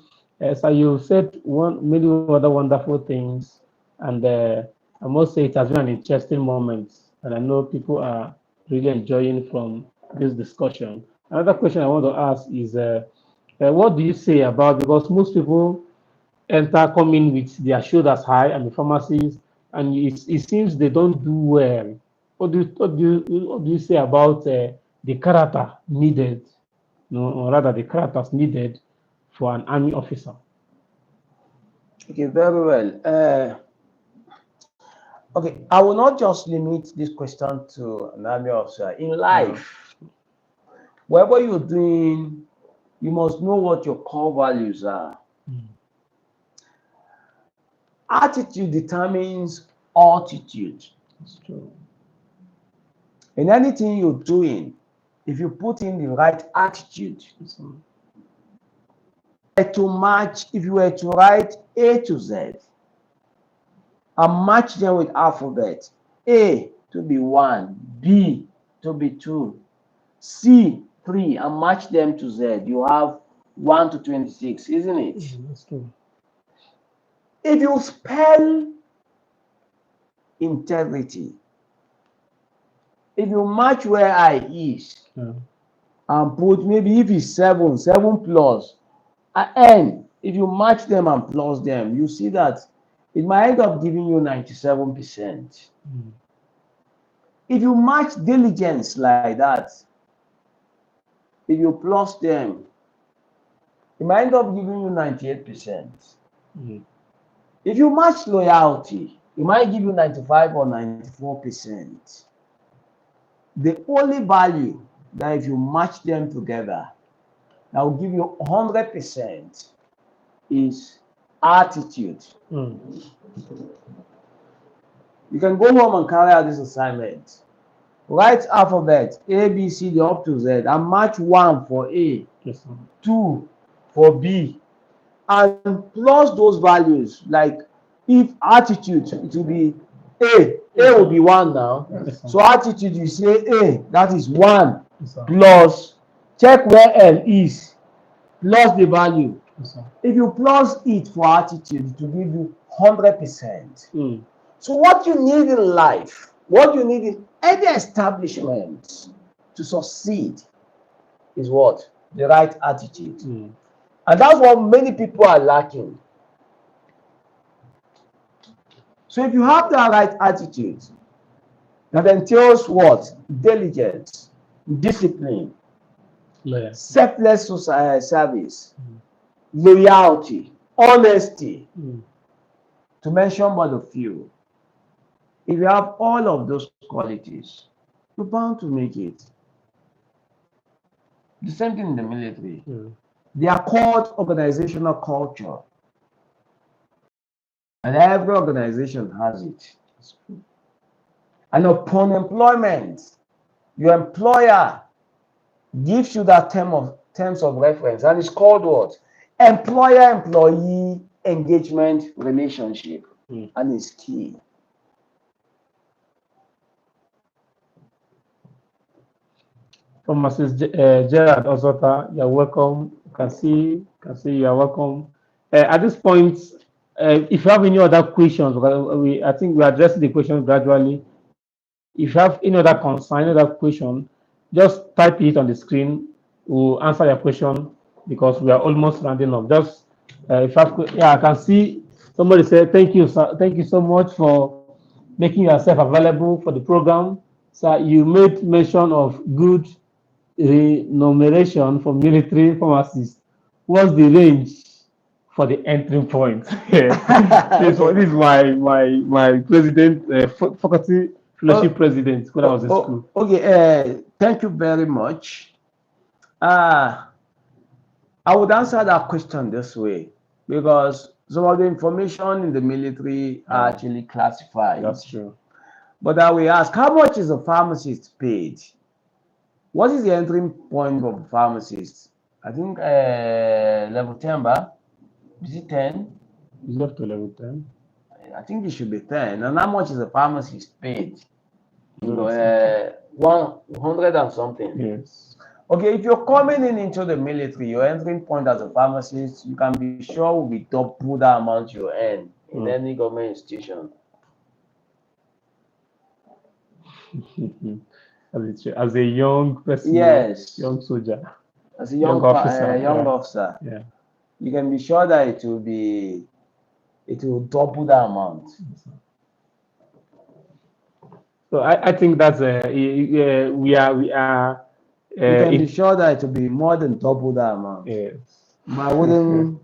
S1: So you said many other wonderful things, and I must say it has been an interesting moment, and I know people are really enjoying from this discussion. Another question I want to ask is, what do you say about, because most people come in with their shoulders high and the pharmacies, and it seems they don't do well. What do you say about the character needed, or rather the characters needed for an army officer?
S2: Okay, very well. Okay, I will not just limit this question to an army officer. In life, whatever you're doing, you must know what your core values are. Attitude determines altitude.
S1: That's true.
S2: In anything you're doing, if you put in the right attitude, to match, if you were to write A to Z and match them with alphabet, A to be 1, B to be 2, C 3, and match them to Z, you have 1 to 26, isn't it?
S1: That's true.
S2: If you spell integrity, if you match where I is and put, maybe if it's 7 plus, N, if you match them and plus them, you see that it might end up giving you 97%. If you match diligence like that, if you plus them, it might end up giving you 98%. If you match loyalty, it might give you 95 or 94%. The only value that if you match them together, that will give you 100% is attitude. You can go home and carry out this assignment. Write alphabet A, B, C, D up to Z and match 1 for A,
S1: Yes, sir.
S2: 2 for B, and plus those values. Like if attitude, it will be A. A will be 1 now.
S1: Yes, sir.
S2: So attitude, you say A, that is 1
S1: Yes, sir.
S2: plus, check where L is, plus the value.
S1: Yes, sir.
S2: If you plus it for attitude, it will give you 100%.
S1: Mm.
S2: So what you need in life, what you need in any establishment to succeed is what? The right attitude.
S1: Mm.
S2: And that's what many people are lacking. So if you have the right attitude, that entails what? Diligence, discipline,
S1: Loyal.
S2: selfless service, loyalty, honesty,
S1: Mm.
S2: to mention but a few. If you have all of those qualities, you're bound to make it. The same thing in the military.
S1: Mm.
S2: They are called organizational culture. And every organization has it. And upon employment, your employer gives you that terms of reference, and it's called what? Employer-employee engagement relationship.
S1: Mm.
S2: And it's key.
S1: Pharmacist Gerard Osota, you're welcome. Can see you are welcome. At this point, if you have any other questions, I think we are addressing the questions gradually. If you have any other concern, any other question, just type it on the screen. We'll answer your question because we are almost rounding up. Just if I have, yeah, I can see somebody say thank you, sir. Thank you so much for making yourself available for the program. So you made mention of good remuneration for military pharmacists. What's the range for the entry point? This is my president, faculty fellowship president when I was in school.
S2: Okay, thank you very much. I would answer that question this way because some of the information in the military are actually classified.
S1: That's true.
S2: But I will ask, how much is a pharmacist paid? What is the entry point of a pharmacist? I think level 10, is it 10?
S1: Is it up to level 10?
S2: I think it should be 10. And how much is a pharmacist paid? You know,
S1: Yes.
S2: 100 and something.
S1: Yes.
S2: Okay, if you're coming in into the military, your entering point as a pharmacist, you can be sure will be double the amount you earn in any government institution.
S1: As a young person,
S2: Yes,
S1: young soldier,
S2: as a
S1: young officer,
S2: young
S1: yeah.
S2: officer,
S1: Yeah.
S2: you can be sure that it will double the amount.
S1: So I think that's we are
S2: You can be sure that it will be more than double the amount.
S1: yes.
S2: But I wouldn't.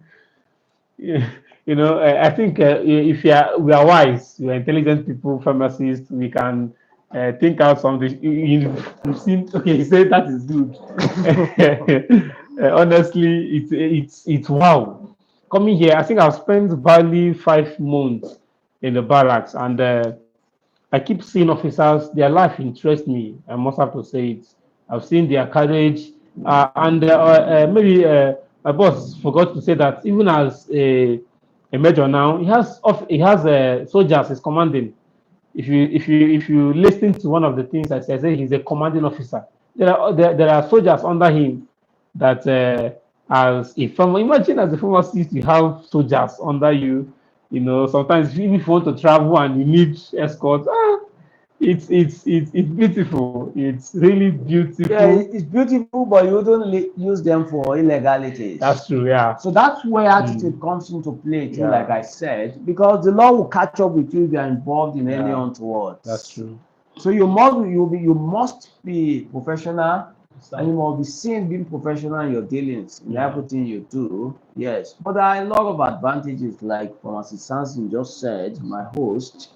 S1: Yeah, you know, I think if we are wise, we are intelligent people, pharmacists, we can think out something. You've seen, okay, you said that is good. Honestly, it's wow. Coming here, I think I've spent barely 5 months in the barracks, and I keep seeing officers. Their life interests me. I must have to say it. I've seen their courage, and maybe my boss forgot to say that even as a major now, he has soldiers he's commanding. If you listen to one of the things I say he's a commanding officer. There are soldiers under him that as a farmer, imagine as a pharmacist you have soldiers under you. You know, sometimes if you want to travel and you need escort, it's beautiful. It's really beautiful.
S2: Yeah, it's beautiful, but you don't use them for illegalities.
S1: That's true. Yeah.
S2: So that's where attitude comes into play too,
S1: Yeah.
S2: like I said, because the law will catch up with you if you are involved in any untoward.
S1: That's true.
S2: So you must be professional, and you must be seen being professional in your dealings in everything you do. Yes, but there are a lot of advantages, like Pharmacist Samson just said, my host.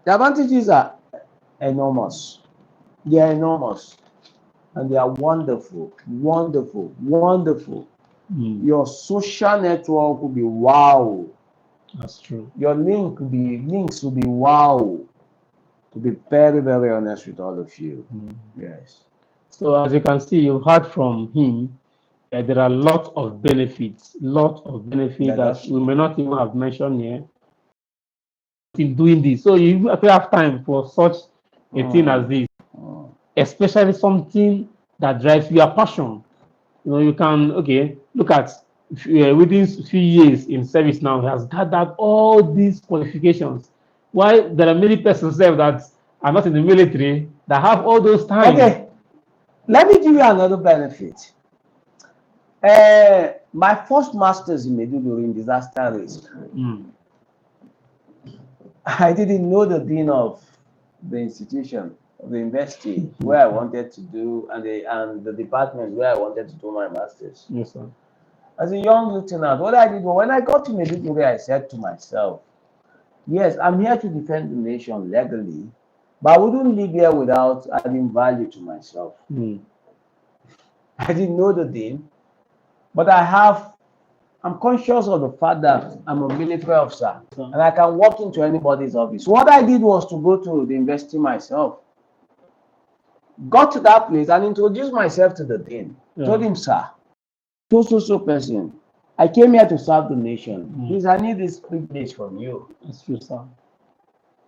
S2: The advantages are enormous. They are enormous, and they are wonderful, wonderful, wonderful. Your social network will be wow.
S1: That's true.
S2: Your links will be wow. To be very, very honest with all of you. Yes.
S1: So as you can see, you've heard from him. There are lot of
S2: Yeah,
S1: benefits that
S2: that's
S1: we
S2: true.
S1: may not even have mentioned here in doing this. So you actually have time for such a thing as
S2: Mm,
S1: this,
S2: mm.
S1: especially something that drives your passion. You know, you can look at within few years in service now, he has gathered all these qualifications. Why there are many persons there that are not in the military that have all those time.
S2: Okay, let me give you another benefit. My first master's in Meduguri in disaster risk.
S1: Mm.
S2: I didn't know the dean of the institution, of the university where I wanted to do, and the department where I wanted to do my master's.
S1: Yes, sir.
S2: As a young lieutenant, what I did was when I got to Meduguri, I said to myself, yes, I'm here to defend the nation legally, but I wouldn't live here without adding value to myself.
S1: Mm.
S2: I didn't know the dean, but I'm conscious of the fact that I'm a military officer and I can walk into anybody's office. What I did was to go to the university myself, got to that place and introduced myself to the dean. Told him, sir, so person, I came here to serve the nation. Please, I need this privilege from you.
S1: That's true, sir.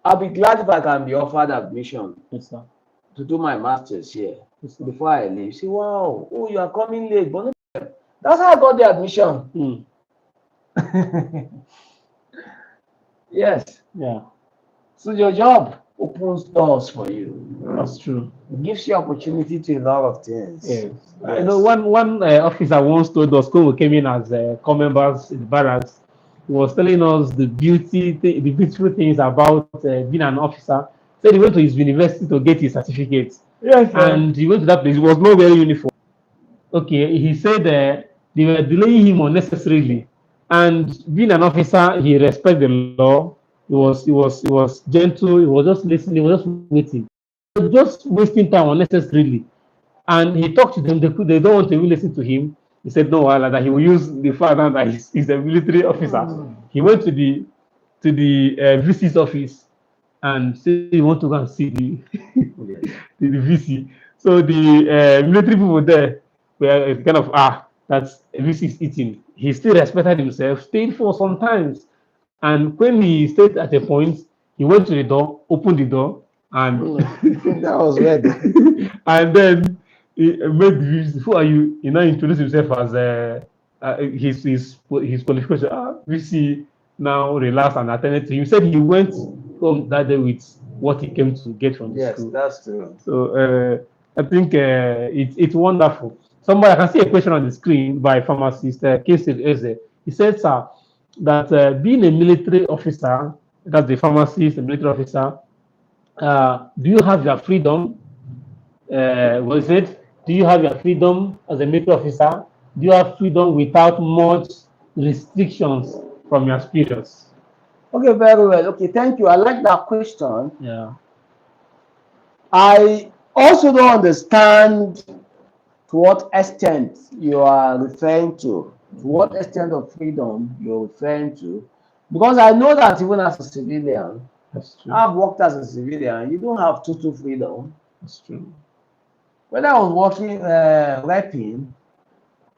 S2: I'll be glad if I can be offered admission
S1: Yes, sir.
S2: to do my master's here
S1: Yes, sir.
S2: before I leave. See, wow, oh, you are coming late, but no, that's how I got the admission. Yes.
S1: Yeah,
S2: So your job opens doors for you.
S1: that's true.
S2: It gives you opportunity to a lot of things.
S1: Yes. I
S2: Yes.
S1: know one officer once told us when we came in as co-members in the barracks, he was telling us the beautiful things about being an officer. Said he went to his university to get his certificate,
S2: Yes, sir.
S1: and he went to that place. He was not wearing uniform. Okay, he said they were delaying him unnecessarily, and being an officer, he respect the law. He was gentle. He was just listening. He was just waiting. He was just wasting time unnecessarily. And he talked to them. They don't want to even listen to him. He said no, that he will use the fact that he's a military officer. He went to the VC's office and said he want to go and see the VC. So the military people there were kind of that's VC is eating. He still respected himself, stayed for some times, and when he stayed at a point, he went to the door, opened the door, and
S2: That was ready.
S1: and then he made the VC. Who are you? He now introduced himself as his qualification. VC now relaxed and attended to him. He said he went home that day with what he came to get from the
S2: Yes,
S1: school.
S2: that's true.
S1: So I think it's wonderful. Somebody, I can see a question on the screen by pharmacist Casey Eze. He said, sir, that being a military officer, that's the pharmacist, a military officer, do you have your freedom? Was it? Do you have your freedom as a military officer? Do you have freedom without much restrictions from your superiors?
S2: Okay, very well. Okay, thank you. I like that question.
S1: Yeah.
S2: I also don't understand to what extent you are referring to what extent of freedom you're referring to, because I know that even as a civilian,
S1: That's true.
S2: I've worked as a civilian, you don't have total freedom.
S1: That's true.
S2: When I was working, repping,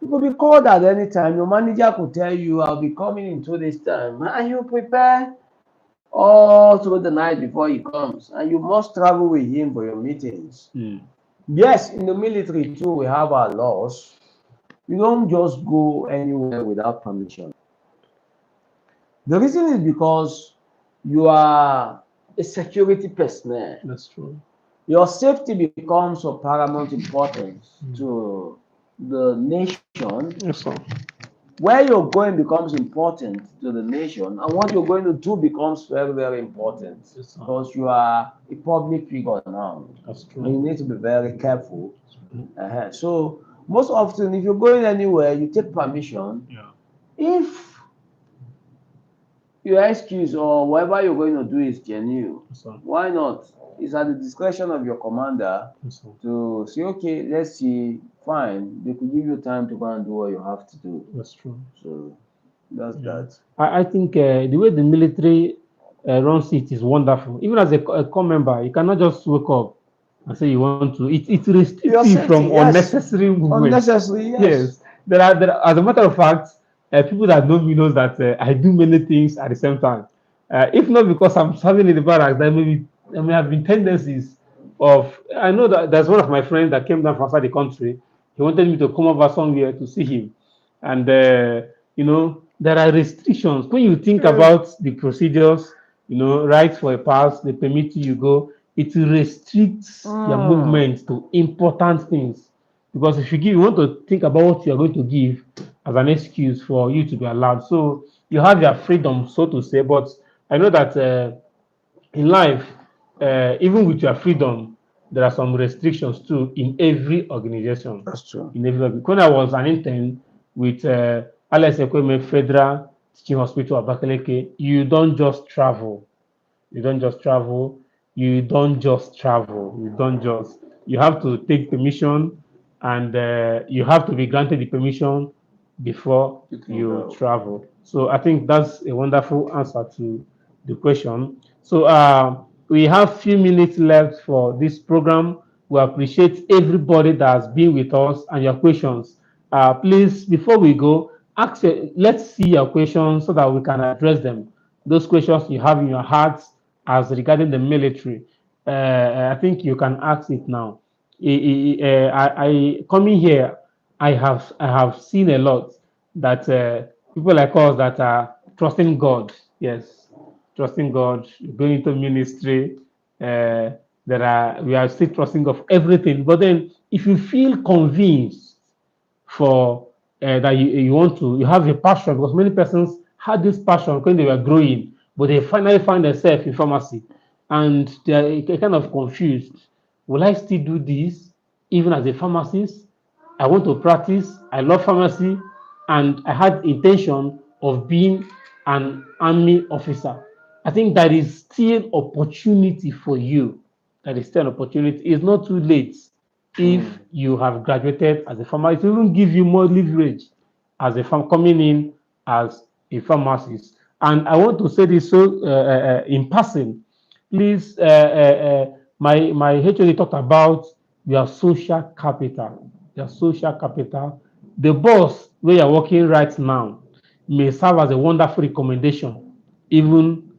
S2: you could be called at any time. Your manager could tell you, I'll be coming in 2 days' time, and you prepare all through the night before he comes, and you must travel with him for your meetings. Yes, in the military too, we have our laws. You don't just go anywhere without permission. The reason is because you are a security personnel.
S1: That's true.
S2: Your safety becomes of paramount importance to the nation.
S1: Yes, sir.
S2: Where you're going becomes important to the nation, and what you're going to do becomes very, very important,
S1: Yes, sir.
S2: because you are a public figure now.
S1: That's
S2: And you
S1: true.
S2: need to be very careful. So most often, if you're going anywhere, you take permission.
S1: Yeah.
S2: If your excuse or whatever you're going to do is genuine,
S1: Yes, sir.
S2: why not? It's at the discretion of your commander
S1: Yes, sir.
S2: to say, okay, let's see, fine. They could give you time to go and do what you have to do.
S1: That's true.
S2: So That's that.
S1: I think the way the military runs it is wonderful. Even as a core member, you cannot just wake up and say you want to. It restricts
S2: Your
S1: you
S2: safety,
S1: from
S2: yes.
S1: unnecessary movement.
S2: Unnecessary, yes.
S1: Yes, as a matter of fact, people that know me knows that I do many things at the same time. If not because I'm serving in the barracks, there may have been tendencies of. I know that there's one of my friends that came down from outside the country. He wanted me to come over somewhere to see him, and there are restrictions when you think
S2: Mm.
S1: about the procedures. Rights for a pass, they permit you go. It restricts your
S2: Mm.
S1: movement to important things, because if you want to think about what you are going to give as an excuse for you to be allowed. So you have your freedom, so to say. But I know that in life, even with your freedom, there are some restrictions too in every organization.
S2: That's true.
S1: When I was an intern with Alex Ekweme Federal Teaching Hospital of Abakaleke, you don't just travel. You don't just travel. You don't just travel. You don't just. You have to take permission, and you have to be granted the permission before
S2: You can
S1: you
S2: go.
S1: travel. So I think that's a wonderful answer to the question. So we have few minutes left for this program. We appreciate everybody that has been with us and your questions. Please, before we go, let's see your questions so that we can address them. Those questions you have in your hearts as regarding the military. I think you can ask it now. I coming here, I have seen a lot that people like us that are trusting God. Yes, trusting God, going into ministry. We are still trusting of everything. But then, if you feel convinced for that you have a passion, because many persons had this passion when they were growing, but they finally find themselves in pharmacy, and they're kind of confused. Will I still do this even as a pharmacist? I want to practice. I love pharmacy, and I had intention of being an army officer. I think that is still opportunity for you. That is still an opportunity. It's not too late if
S2: Mm.
S1: you have graduated as a pharmacist. It will even give you more leverage as a farm coming in as a pharmacist. And I want to say this so in passing. Please, my HOD talked about your social capital. Your social capital. The boss where you're working right now may serve as a wonderful recommendation, even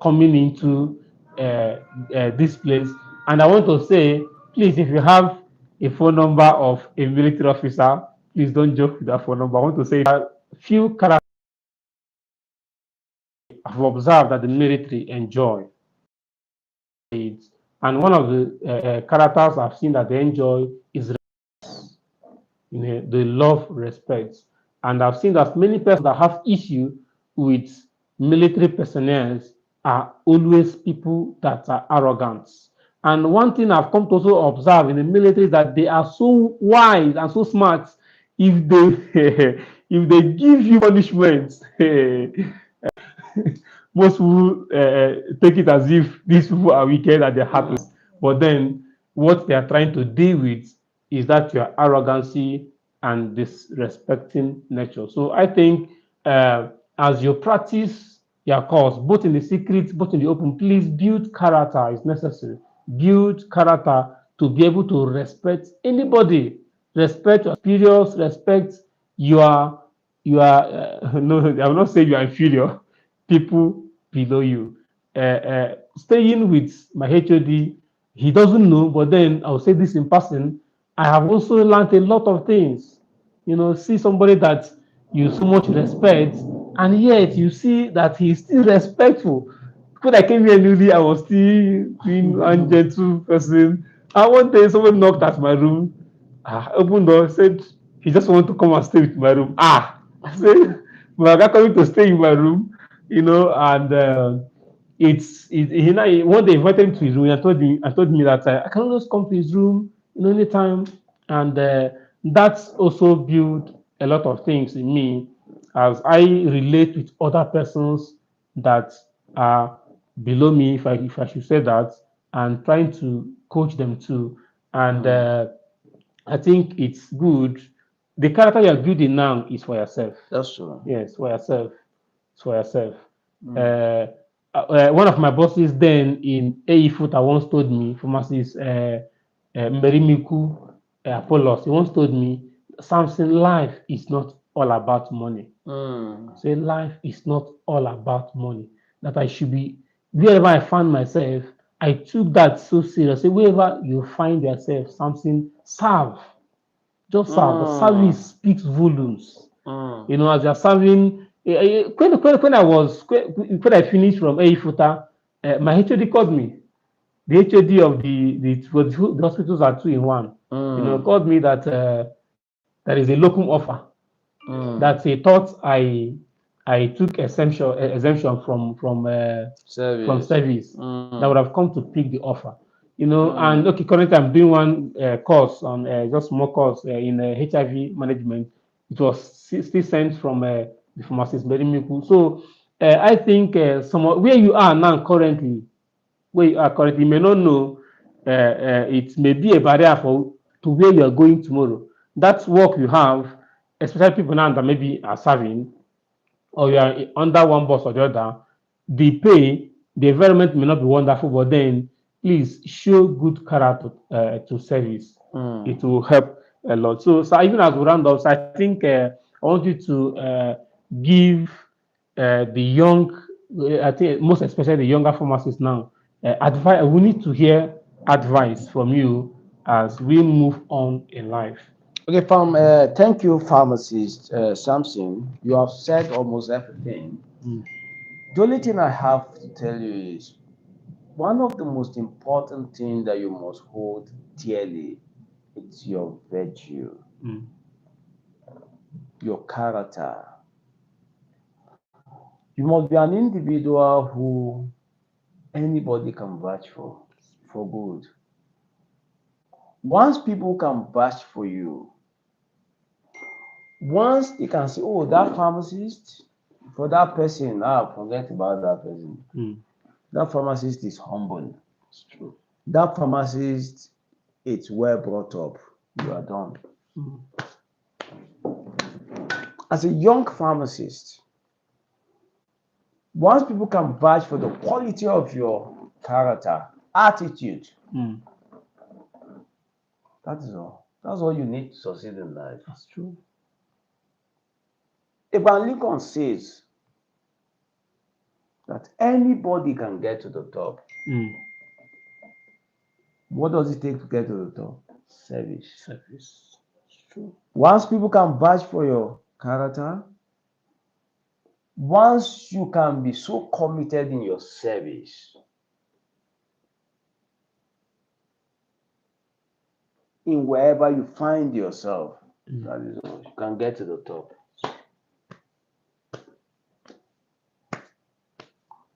S1: coming into this place. And I want to say, please, if you have a phone number of a military officer, please don't joke with that phone number. I want to say few characters I've observed that the military enjoy it. And one of the characters I've seen that they enjoy is they love respect. And I've seen that many persons that have issue with military personnel are always people that are arrogant. And one thing I've come to also observe in the military is that they are so wise and so smart. If they if they give you punishment, most people take it as if these people are wicked and they're heartless. But then what they are trying to deal with is that your arrogancy and disrespecting nature. So I think as you practice your course, both in the secret, both in the open, please build character is necessary. Build character to be able to respect anybody, respect your superiors, respect your no, I will not say you are inferior, people below you. Staying with my HOD, he doesn't know, but then I'll say this in person. I have also learned a lot of things. See somebody that you so much respect, and yet you see that he's still respectful. When I came here newly, I was still being a gentle person. And one day, someone knocked at my room. Opened door, said he just wanted to come and stay with my room. I said, "Well, I'm coming to stay in my room, and one day invited him to his room. I told me that I can always come to his room, anytime, and that's also built a lot of things in me as I relate with other persons that are below me, if I should say that, and trying to coach them too. And
S2: Mm.
S1: I think it's good the character you are building now is for yourself.
S2: That's true.
S1: Yes, for yourself. It's for yourself.
S2: Mm.
S1: One of my bosses then in AE Foot once told me, Pharmacist Merimiku Apollos, he once told me, something life is not all about money.
S2: Mm.
S1: Say life is not all about money. That I should be wherever I find myself, I took that so serious. Say wherever you find yourself, something serve. Just serve. The
S2: Mm.
S1: service speaks volumes.
S2: Mm.
S1: You know, as you're serving, when I finished from AE Futa, my HOD called me. The HOD of the hospitals are two in one. You know,
S2: Mm.
S1: called me that there is a locum offer.
S2: Mm.
S1: That he thought I took exemption from
S2: Service.
S1: service. That would
S2: Mm.
S1: have come to pick the offer. You know, and
S2: Mm.
S1: okay, currently I'm doing one course on just small course in HIV management. It was still sent from the pharmacist Berimiku. So I think where you are now currently, where you are currently, you may not know it may be a barrier for to where you are going tomorrow. That work you have, especially people now that maybe are serving, or you are under one boss or the other, the pay, the environment may not be wonderful, but then please show good character to service.
S2: Mm.
S1: It will help a lot. So even as we round up, so I think I want you to give the young, I think most especially the younger pharmacists now, advice. We need to hear advice from you as we move on in life.
S2: Okay, thank you, pharmacist Samson. You have said almost everything.
S1: Mm,
S2: The only thing I have to tell you is one of the most important things that you must hold dearly. It's your virtue,
S1: mm,
S2: your character. You must be an individual who anybody can vouch for good. Once people can vouch for you, once they can say, oh, that pharmacist, for that person, forget about that person.
S1: mm.
S2: That pharmacist is humble.
S1: It's true.
S2: That pharmacist is well brought up. You are done.
S1: Mm,
S2: As a young pharmacist, once people can vouch for the quality of your character, attitude,
S1: mm.
S2: that is all. That's all you need to succeed in life.
S1: That's true.
S2: Abraham Lincoln says that anybody can get to the top.
S1: Mm.
S2: What does it take to get to the top? Service.
S1: Service. It's true.
S2: Once people can vouch for your character, once you can be so committed in your service, in wherever you find yourself, that is all. You can get to the top.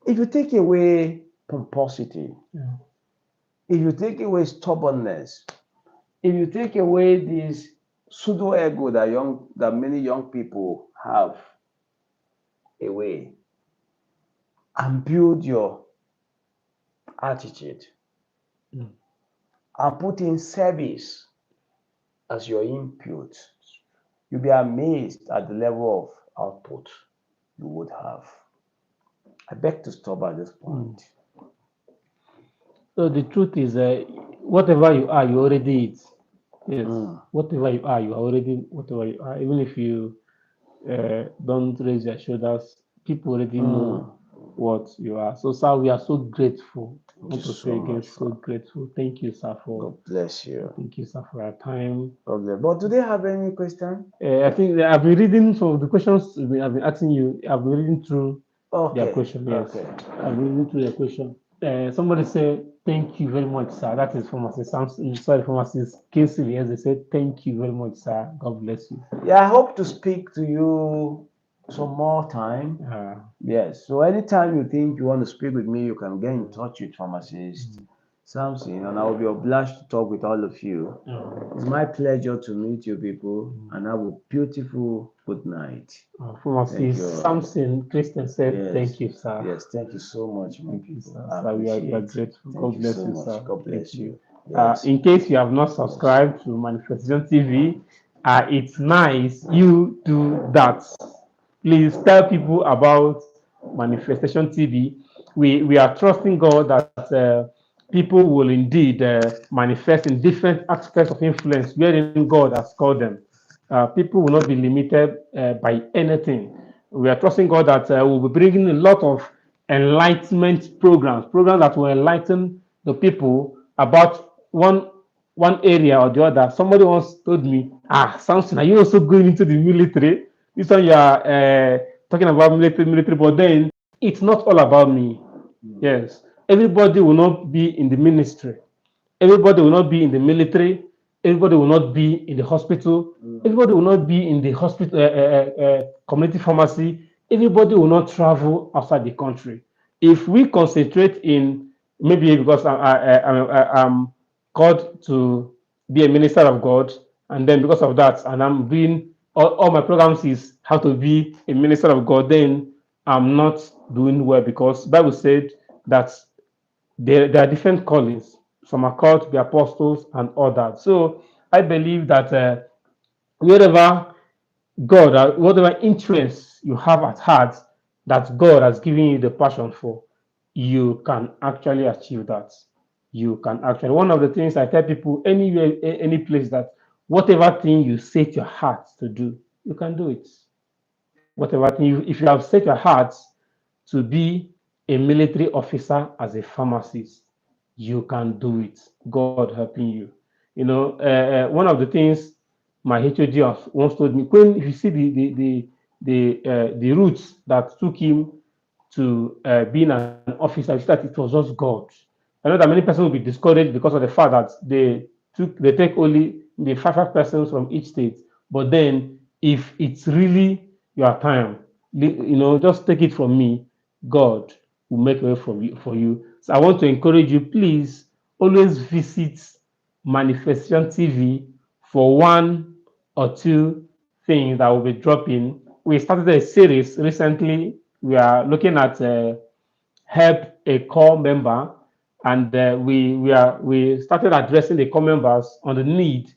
S2: If you take away pomposity,
S1: Yeah.
S2: if you take away stubbornness, if you take away this pseudo ego that many young people have away, and build your attitude,
S1: Mm.
S2: and put in service as your input, you'll be amazed at the level of output you would have. I beg to stop at this point.
S1: So the truth is, whatever you are, you already it. Yes,
S2: Mm.
S1: whatever you are, you are already whatever you are. Even if you don't raise your shoulders, people already know what you are. So, sir, we are so grateful. I
S2: Thank you
S1: want to
S2: so
S1: say again,
S2: much,
S1: so
S2: sir.
S1: grateful. Thank you, sir, for
S2: God bless you.
S1: thank you, sir, for your time.
S2: God bless. But do they have any question?
S1: I think that I've been reading some of the questions I've been asking you. I've been reading through their
S2: Okay.
S1: question. Yes,
S2: Okay.
S1: I've been reading through their question. Somebody said, "Thank you very much, sir." That is Pharmacist Samson. Sorry, Pharmacist Casey. Yes, they said, "Thank you very much, sir. God bless you."
S2: Yeah, I hope to speak to you some more time. Yes. So anytime you think you want to speak with me, you can get in touch with Pharmacist Samson, and I will be obliged to talk with all of you. It's my pleasure to meet you people, and have a beautiful good night.
S1: Pharmacist Samson Christian said,
S2: Yes.
S1: "Thank you, sir."
S2: Yes, thank you so much, my
S1: Thank you,
S2: people.
S1: sir.
S2: I
S1: Sir, we are
S2: appreciate it.
S1: grateful.
S2: Thank
S1: God
S2: you
S1: bless
S2: so
S1: you,
S2: much.
S1: sir.
S2: God
S1: Thank
S2: bless
S1: you.
S2: you. Yes.
S1: In case you have not subscribed to Manifestation TV, it's nice you do that. Please tell people about Manifestation TV. We are trusting God that people will indeed manifest in different aspects of influence wherein God has called them. People will not be limited by anything. We are trusting God that we'll be bringing a lot of enlightenment programs that will enlighten the people about one area or the other. Somebody once told me, Samson, are you also going into the military? This one you are talking about military, but then it's not all about me. Yes, everybody will not be in the ministry. Everybody will not be in the military. Everybody will not be in the hospital. Everybody will not be in the hospital, community pharmacy. Everybody will not travel outside the country. If we concentrate in, maybe because I'm called to be a minister of God, and then because of that, and I'm doing all my programs is how to be a minister of God, then I'm not doing well because Bible said that there are different callings. Some are called to be apostles and others. So I believe that wherever whatever interests you have at heart that God has given you the passion for, you can actually achieve that. You can actually. One of the things I tell people anywhere, any place, that whatever thing you set your heart to do, you can do it. Whatever thing if you have set your heart to be a military officer as a pharmacist, you can do it. God helping you. One of the things my HOD once told me, when if you see the routes that took him to being an officer, that it was just God. I know that many persons will be discouraged because of the fact that they take only the five persons from each state. But then, if it's really your time, just take it from me. God will make a way for you. So I want to encourage you, please always visit Manifestation TV for one or two things that will be dropping. We started a series recently. We are looking at help a core member, and we started addressing the core members on the need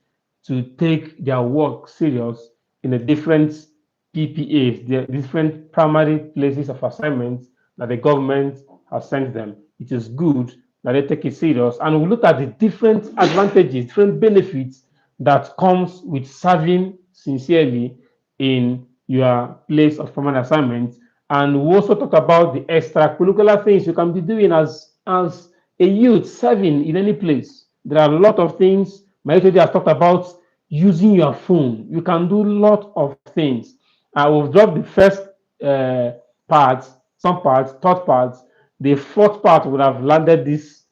S1: to take their work serious in the different PPAs, the different primary places of assignment that the government has sent them. It is good that they take it serious, and we look at the different advantages, different benefits that comes with serving sincerely in your place of permanent assignment. And we also talk about the extracurricular things you can be doing as a youth serving in any place. There are a lot of things. My HOD has talked about using your phone. You can do a lot of things. I will drop the first part, some parts, third part. The fourth part would have landed this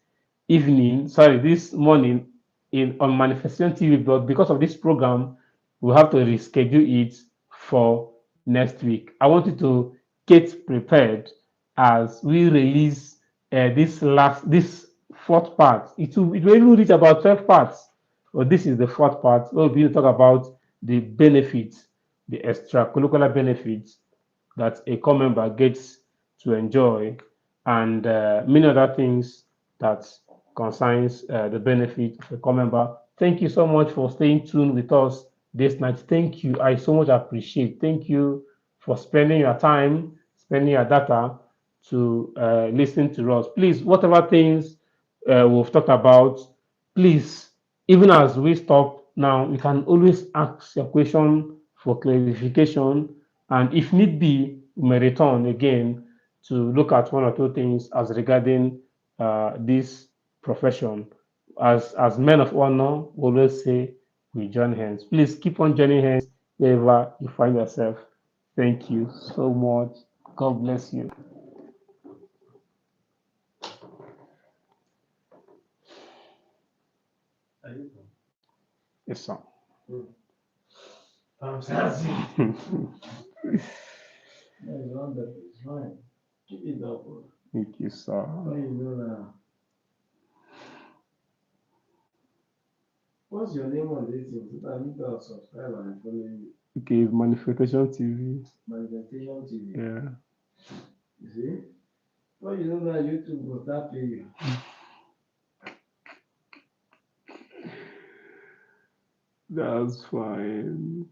S1: morning on Manifestation TV, but because of this program, we have to reschedule it for next week. I want you to get prepared as we release this fourth part. It will even reach about 12 parts. But this is the fourth part. We'll be to talk about the benefits, the extracurricular benefits that a core member gets to enjoy, and many other things that concerns the benefit of a core member. Thank you so much for staying tuned with us this night. Thank you. I so much appreciate. Thank you for spending your time, spending your data to listen to us. Please, whatever things we've talked about, please, even as we stop now, you can always ask your question for clarification, and if need be, we may return again to look at one or two things as regarding this profession. As men of honor, we always say we join hands. Please keep on joining hands wherever you find yourself. Thank you so much. God bless you. Yes, sir. Thank you, sir.
S2: What's your name on this thing? So that I need to subscribe and follow you.
S1: Okay, Manifestation TV.
S2: Manifestation TV.
S1: Yeah.
S2: You see? Well, you know that YouTube will start paying you.
S1: That's fine.